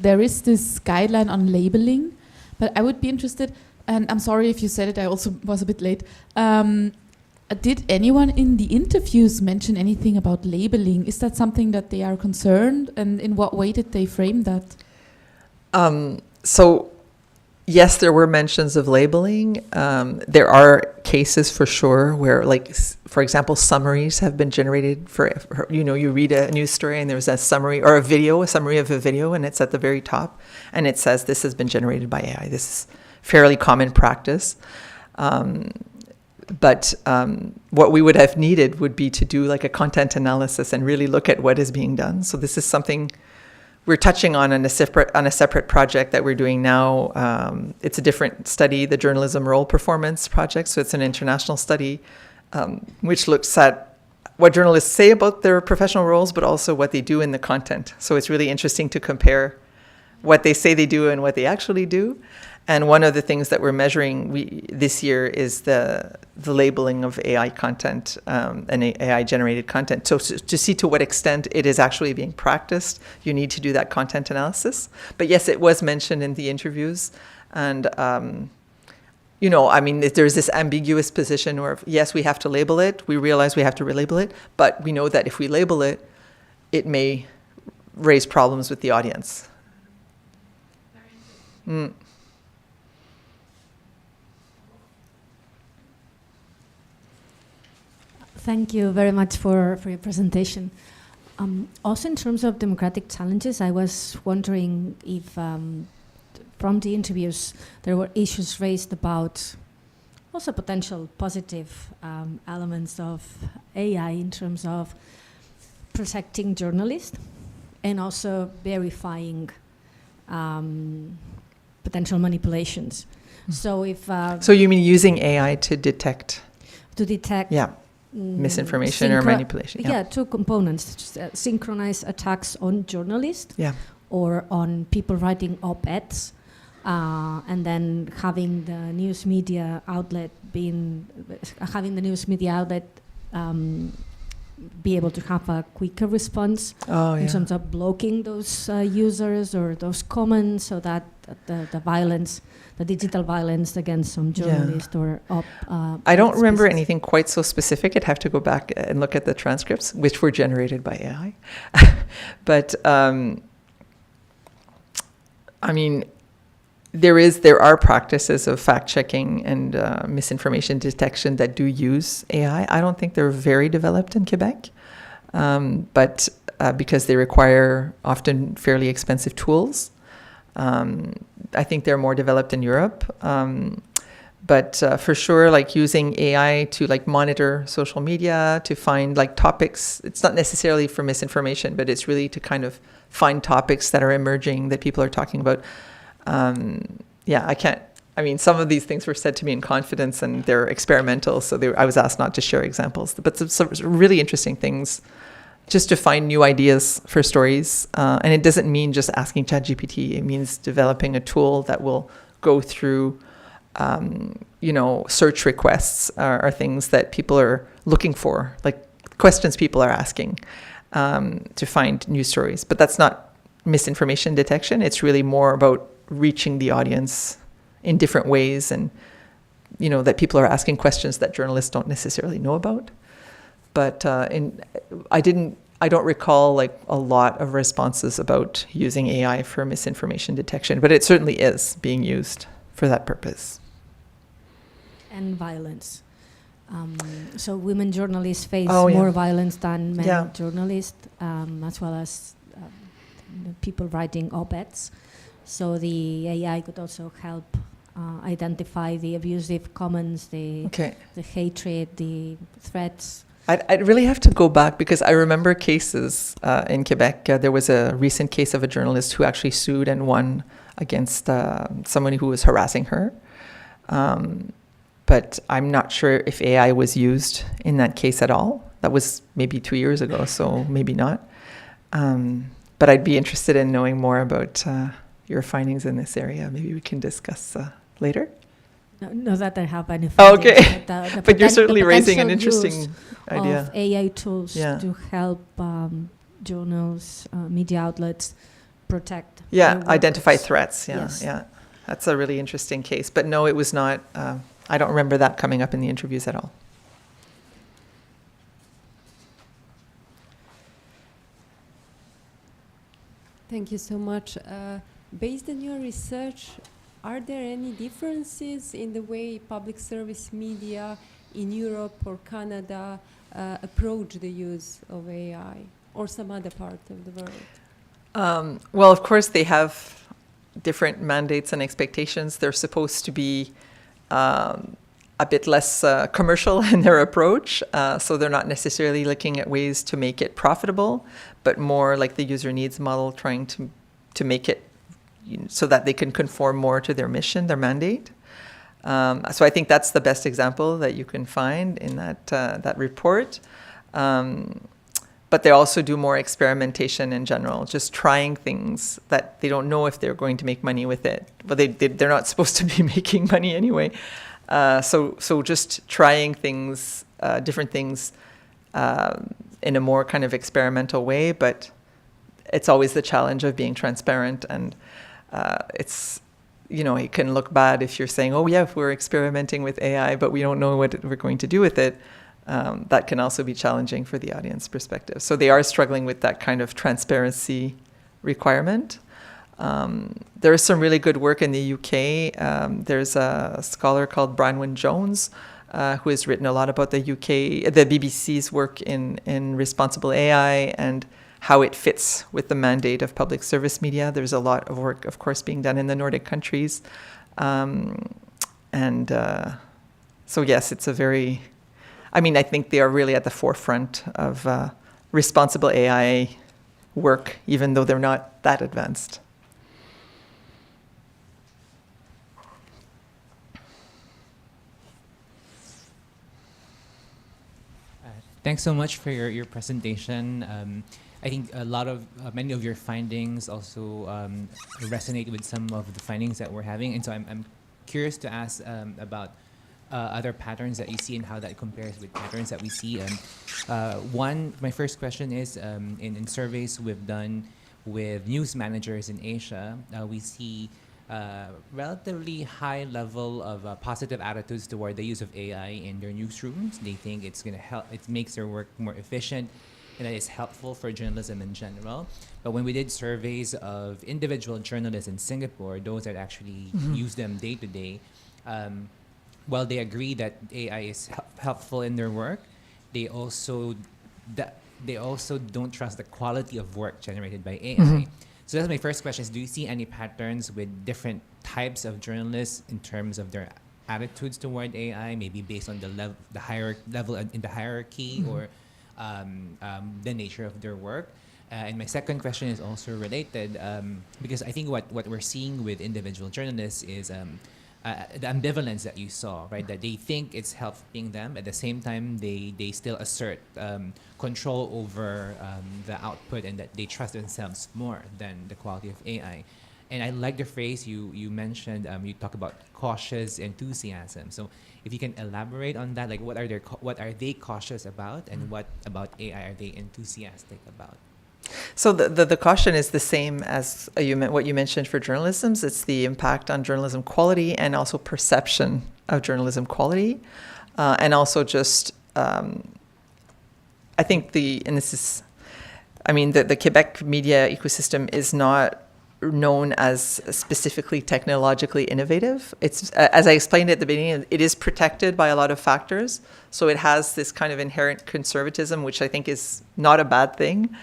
there is this guideline on labeling, but I would be interested, and I'm sorry if you said it, I also was a bit late. Did anyone in the interviews mention anything about labeling? Is that something that they are concerned, and in what way did they frame that? Yes, there were mentions of labeling. There are cases for sure where, for example, summaries have been generated for you read a news story and there's a summary or a summary of a video, and it's at the very top, and it says this has been generated by AI. This is fairly common practice. But what we would have needed would be to do a content analysis and really look at what is being done. So this is something we're touching on a separate project that we're doing now. It's a different study, the Journalism Role Performance Project. So it's an international study which looks at what journalists say about their professional roles, but also what they do in the content. So it's really interesting to compare what they say they do and what they actually do. And one of the things that we're measuring this year is the labeling of AI content and AI-generated content. So to see to what extent it is actually being practiced, you need to do that content analysis. But yes, it was mentioned in the interviews. And, there's this ambiguous position where, yes, we have to label it. We realize we have to relabel it. But we know that if we label it, it may raise problems with the audience. Thank you very much for your presentation. Also, in terms of democratic challenges, I was wondering if from the interviews there were issues raised about also potential positive elements of AI in terms of protecting journalists and also verifying potential manipulations. So if So you mean using AI to detect? To detect Misinformation or manipulation. Yeah, two components: synchronized attacks on journalists or on people writing op-eds, and then having the news media outlet be able to have a quicker response in terms of blocking those users or those comments, so that the violence, the digital violence against some journalist or I don't remember anything quite so specific. I'd have to go back and look at the transcripts, which were generated by AI. But I mean, there are practices of fact-checking and misinformation detection that do use AI. I don't think they're very developed in Quebec, but because they require often fairly expensive tools. I think they're more developed in Europe. But for sure, like using AI to like monitor social media, to find like topics. It's not necessarily for misinformation, but it's really to kind of find topics that are emerging that people are talking about. Some of these things were said to me in confidence and they're experimental. So I was asked not to share examples, but some really interesting things just to find new ideas for stories. And it doesn't mean just asking ChatGPT. It means developing a tool that will go through, search requests are things that people are looking for, like questions people are asking to find news stories. But that's not misinformation detection. It's really more about reaching the audience in different ways, and that people are asking questions that journalists don't necessarily know about. But I don't recall like a lot of responses about using AI for misinformation detection, but it certainly is being used for that purpose. And violence. So women journalists face more violence than men journalists, as well as people writing op-eds. So the AI could also help identify the abusive comments, the hatred, the threats. I'd really have to go back because I remember cases in Quebec. There was a recent case of a journalist who actually sued and won against someone who was harassing her. But I'm not sure if AI was used in that case at all. That was maybe 2 years ago, so maybe not. But I'd be interested in knowing more about your findings in this area. Maybe we can discuss later. No, that I have any findings. Okay, but you're certainly raising an interesting idea. Of AI tools to help journals, media outlets protect. Identify threats. Yeah. That's a really interesting case. But no, it was not. I don't remember that coming up in the interviews at all. Thank you so much. Based on your research, are there any differences in the way public service media in Europe or Canada approach the use of AI, or some other part of the world? Well, of course, they have different mandates and expectations. They're supposed to be a bit less commercial in their approach. So they're not necessarily looking at ways to make it profitable, but more like the user needs model, trying to make it so that they can conform more to their mission, their mandate. So I think that's the best example that you can find in that report. But they also do more experimentation in general, just trying things that they don't know if they're going to make money with it. But they're not supposed to be making money anyway. So just trying things, different things in a more kind of experimental way. But it's always the challenge of being transparent, and it can look bad if you're saying, oh yeah, we're experimenting with AI, but we don't know what we're going to do with it. That can also be challenging for the audience perspective. So they are struggling with that kind of transparency requirement. There is some really good work in the UK. There's a scholar called Brin Jones who has written a lot about the BBC's work in responsible AI and how it fits with the mandate of public service media. There's a lot of work, of course, being done in the Nordic countries. So yes, it's a very, I mean, I think they are really at the forefront of responsible AI work, even though they're not that advanced. Thanks so much for your presentation. I think many of your findings also resonate with some of the findings that we're having. And so I'm curious to ask about other patterns that you see and how that compares with patterns that we see. My first question is, in surveys we've done with news managers in Asia, we see relatively high level of positive attitudes toward the use of AI in their newsrooms. They think it's going to help, it makes their work more efficient, and that is helpful for journalism in general. But when we did surveys of individual journalists in Singapore, those that actually use them day to day, while they agree that AI is helpful in their work, they also don't trust the quality of work generated by AI. So that's my first question: is do you see any patterns with different types of journalists in terms of their attitudes toward AI, maybe based on the level in the hierarchy or the nature of their work? And my second question is also related, because I think what we're seeing with individual journalists is the ambivalence that you saw, right? That they think it's helping them, at the same time they still assert control over the output, and that they trust themselves more than the quality of AI. And I like the phrase you mentioned. You talk about cautious enthusiasm. So if you can elaborate on that, like what are they cautious about, and what about AI are they enthusiastic about? So the caution is the same as what you mentioned for journalism. It's the impact on journalism quality and also perception of journalism quality. And also just, I think the Quebec media ecosystem is not known as specifically technologically innovative. It's, as I explained at the beginning, it is protected by a lot of factors. So it has this kind of inherent conservatism, which I think is not a bad thing.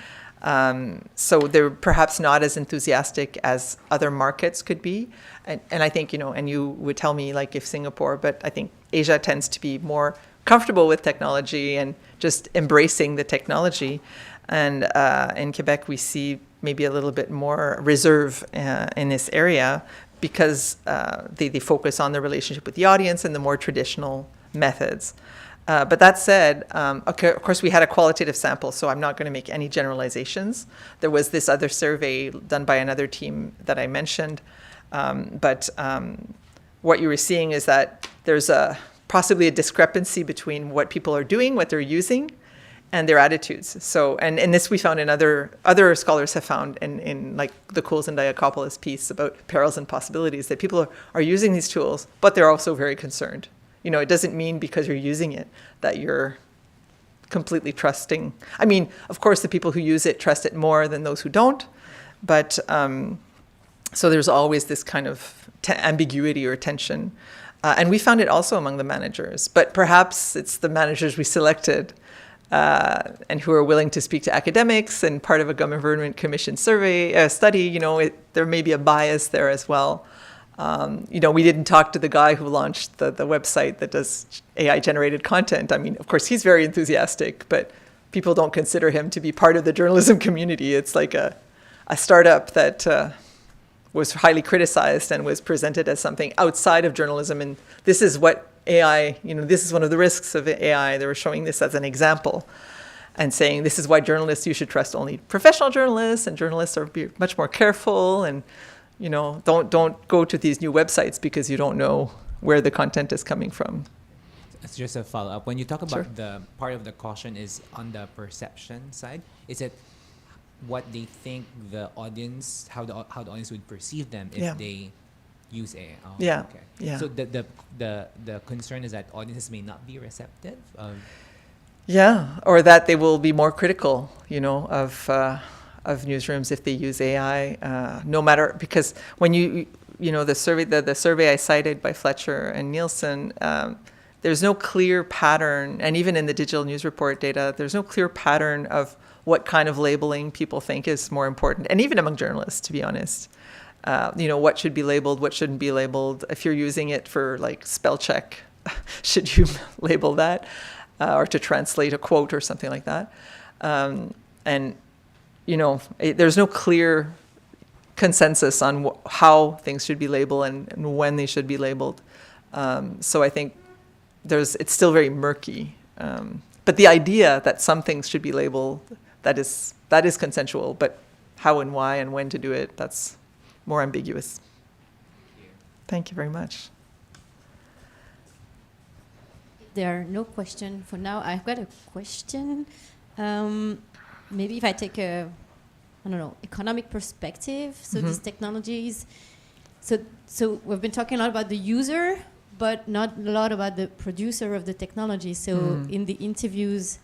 So they're perhaps not as enthusiastic as other markets could be. And I think, and you would tell me like if Singapore, but I think Asia tends to be more comfortable with technology and just embracing the technology. And in Quebec, we see maybe a little bit more reserve in this area because they focus on the relationship with the audience and the more traditional methods. But that said, okay, of course, we had a qualitative sample, so I'm not going to make any generalizations. There was this other survey done by another team that I mentioned. But what you were seeing is that there's possibly a discrepancy between what people are doing, what they're using, and their attitudes. So, and this we found in other scholars have found in like the Coles and Diakopoulos piece about perils and possibilities, that people are using these tools, but they're also very concerned. It doesn't mean because you're using it that you're completely trusting. I mean, of course, the people who use it trust it more than those who don't. But so there's always this kind of ambiguity or tension. And we found it also among the managers. But perhaps it's the managers we selected and who are willing to speak to academics and part of a government commission study. There may be a bias there as well. We didn't talk to the guy who launched the website that does AI-generated content. I mean, of course, he's very enthusiastic, but people don't consider him to be part of the journalism community. It's like a startup that was highly criticized and was presented as something outside of journalism. And this is what AI, this is one of the risks of AI. They were showing this as an example and saying, this is why you should trust only professional journalists, and journalists are much more careful, and don't go to these new websites because you don't know where the content is coming from. It's just a follow-up. When you talk about Sure. the part of the caution is on the perception side, is it what they think the audience, how the audience would perceive them if they use AI? Oh, Yeah. Okay. Yeah. So the concern is that audiences may not be receptive Yeah, or that they will be more critical, of newsrooms if they use AI, no matter, because when the survey I cited by Fletcher and Nielsen, there's no clear pattern, and even in the digital news report data, there's no clear pattern of what kind of labeling people think is more important, and even among journalists, to be honest. What should be labeled, what shouldn't be labeled. If you're using it for like spell check should you label that, or to translate a quote or something like that. And, there's no clear consensus on how things should be labeled and when they should be labeled. So I think it's still very murky. But the idea that some things should be labeled, that is consensual, but how and why and when to do it, that's more ambiguous. Thank you very much. There are no questions for now. I've got a question. Maybe if I take economic perspective. So these technologies, so we've been talking a lot about the user, but not a lot about the producer of the technology. So in the interviews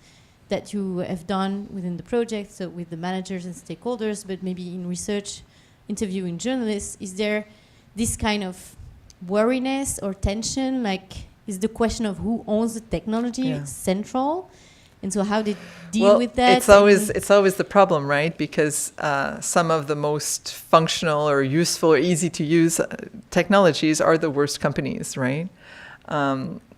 that you have done within the project, so with the managers and stakeholders, but maybe in research, interviewing journalists, is there this kind of worriness or tension? Like, is the question of who owns the technology central? And so how did deal with that? It's always the problem, right? Because some of the most functional or useful or easy to use technologies are the worst companies, right?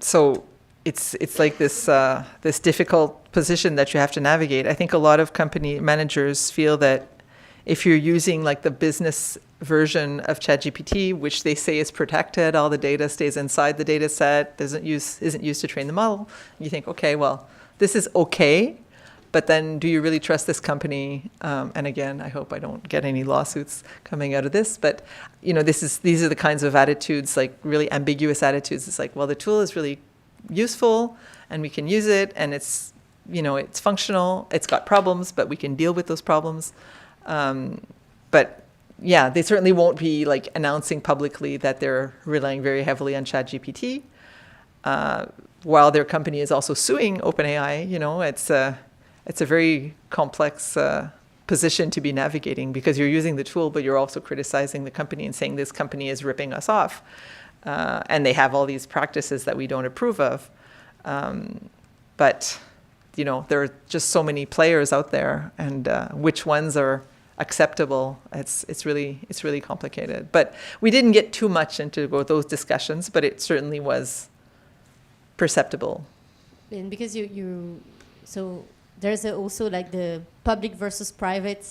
So it's like this difficult position that you have to navigate. I think a lot of company managers feel that if you're using like the business version of ChatGPT, which they say is protected, all the data stays inside the data set, isn't used to train the model, you think, okay, well, this is okay, but then do you really trust this company? And again, I hope I don't get any lawsuits coming out of this, but these are the kinds of attitudes, like really ambiguous attitudes. It's like, well, the tool is really useful and we can use it and it's functional, it's got problems, but we can deal with those problems. But yeah, they certainly won't be like announcing publicly that they're relying very heavily on ChatGPT. While their company is also suing OpenAI, it's a very complex position to be navigating because you're using the tool, but you're also criticizing the company and saying this company is ripping us off. And they have all these practices that we don't approve of. But, there are just so many players out there, and which ones are acceptable, it's really complicated. But we didn't get too much into those discussions, but it certainly was perceptible. And because so there's also like the public versus private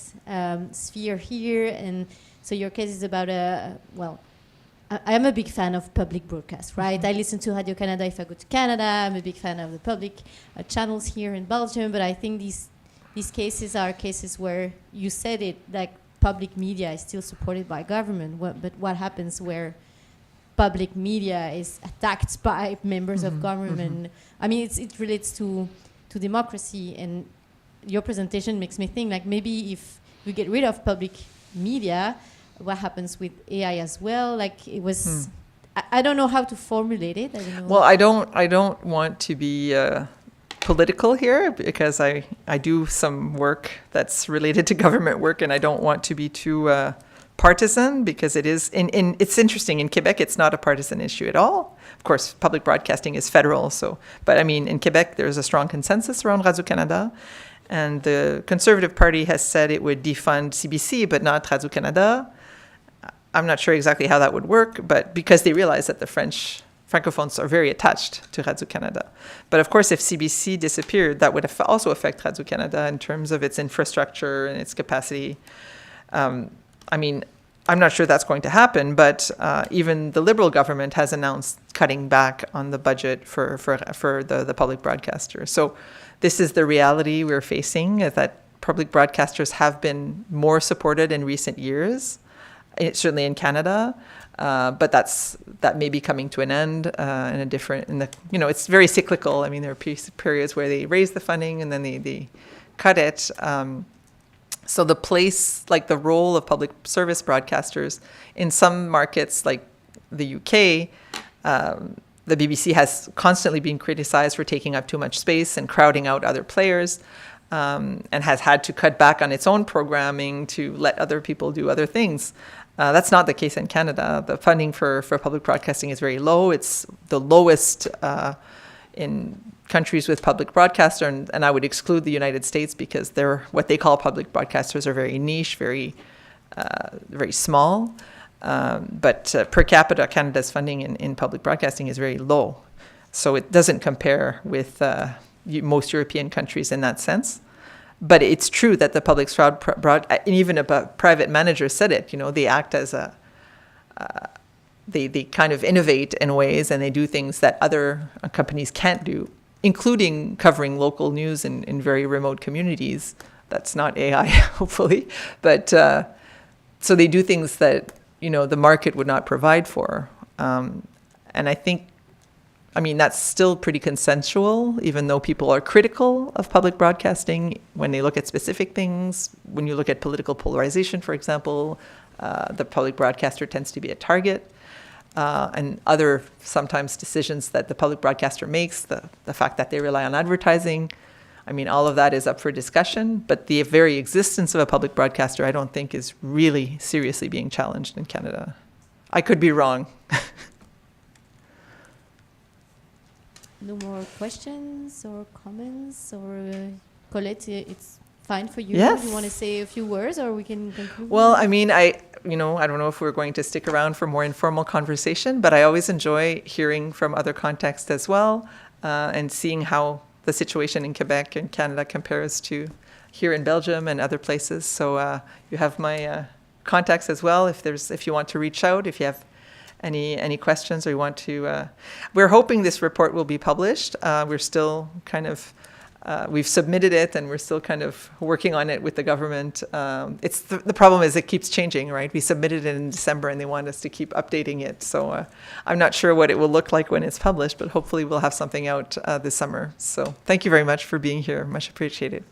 sphere here, and so your case is about I am a big fan of public broadcast, right? I listen to Radio Canada if I go to Canada. I'm a big fan of the public channels here in Belgium, but I think these cases are cases where you said it, like public media is still supported by government, but what happens where public media is attacked by members of government? I mean, it relates to democracy, and your presentation makes me think like maybe if we get rid of public media, what happens with AI as well? Like it was, I don't know how to formulate it. I don't know. Well, I don't want to be political here because I do some work that's related to government work, and I don't want to be too partisan because it is it's interesting. In Quebec, it's not a partisan issue at all. Of course, public broadcasting is federal, but I mean, in Quebec, there's a strong consensus around Radio Canada, and the Conservative Party has said it would defund CBC, but not Radio Canada. I'm not sure exactly how that would work, but because they realize that the Francophones are very attached to Radio Canada. But of course, if CBC disappeared, that would also affect Radio Canada in terms of its infrastructure and its capacity. I mean, I'm not sure that's going to happen, but even the Liberal government has announced cutting back on the budget for the public broadcaster. So this is the reality we're facing, is that public broadcasters have been more supported in recent years, certainly in Canada, but that may be coming to an end it's very cyclical. I mean, there are periods where they raise the funding and then they cut it. So the place, like the role of public service broadcasters in some markets like the UK, the BBC has constantly been criticized for taking up too much space and crowding out other players, and has had to cut back on its own programming to let other people do other things. That's not the case in Canada. The funding for public broadcasting is very low. It's the lowest in countries with public broadcaster, and I would exclude the United States because they're what they call public broadcasters are very niche, very small. But per capita, Canada's funding in public broadcasting is very low. So it doesn't compare with most European countries in that sense. But it's true that the public and even a private manager said it, they act as they kind of innovate in ways, and they do things that other companies can't do, including covering local news in very remote communities. That's not AI, hopefully. But so they do things that, the market would not provide for. And that's still pretty consensual, even though people are critical of public broadcasting when they look at specific things. When you look at political polarization, for example, the public broadcaster tends to be a target. And other sometimes decisions that the public broadcaster makes, the fact that they rely on advertising, all of that is up for discussion. But the very existence of a public broadcaster, I don't think, is really seriously being challenged in Canada. I could be wrong. No more questions or comments? Or Colette, it's fine for you? Yes. Do you want to say a few words, or we can conclude? Well, I don't know if we're going to stick around for more informal conversation, but I always enjoy hearing from other contexts as well, and seeing how the situation in Quebec and Canada compares to here in Belgium and other places. So you have my contacts as well if you want to reach out, if you have any questions, or you want to. We're hoping this report will be published. We're still kind of. We've submitted it, and we're still kind of working on it with the government. It's the problem is it keeps changing, right? We submitted it in December, and they want us to keep updating it. So I'm not sure what it will look like when it's published, but hopefully we'll have something out this summer. So thank you very much for being here. Much appreciated.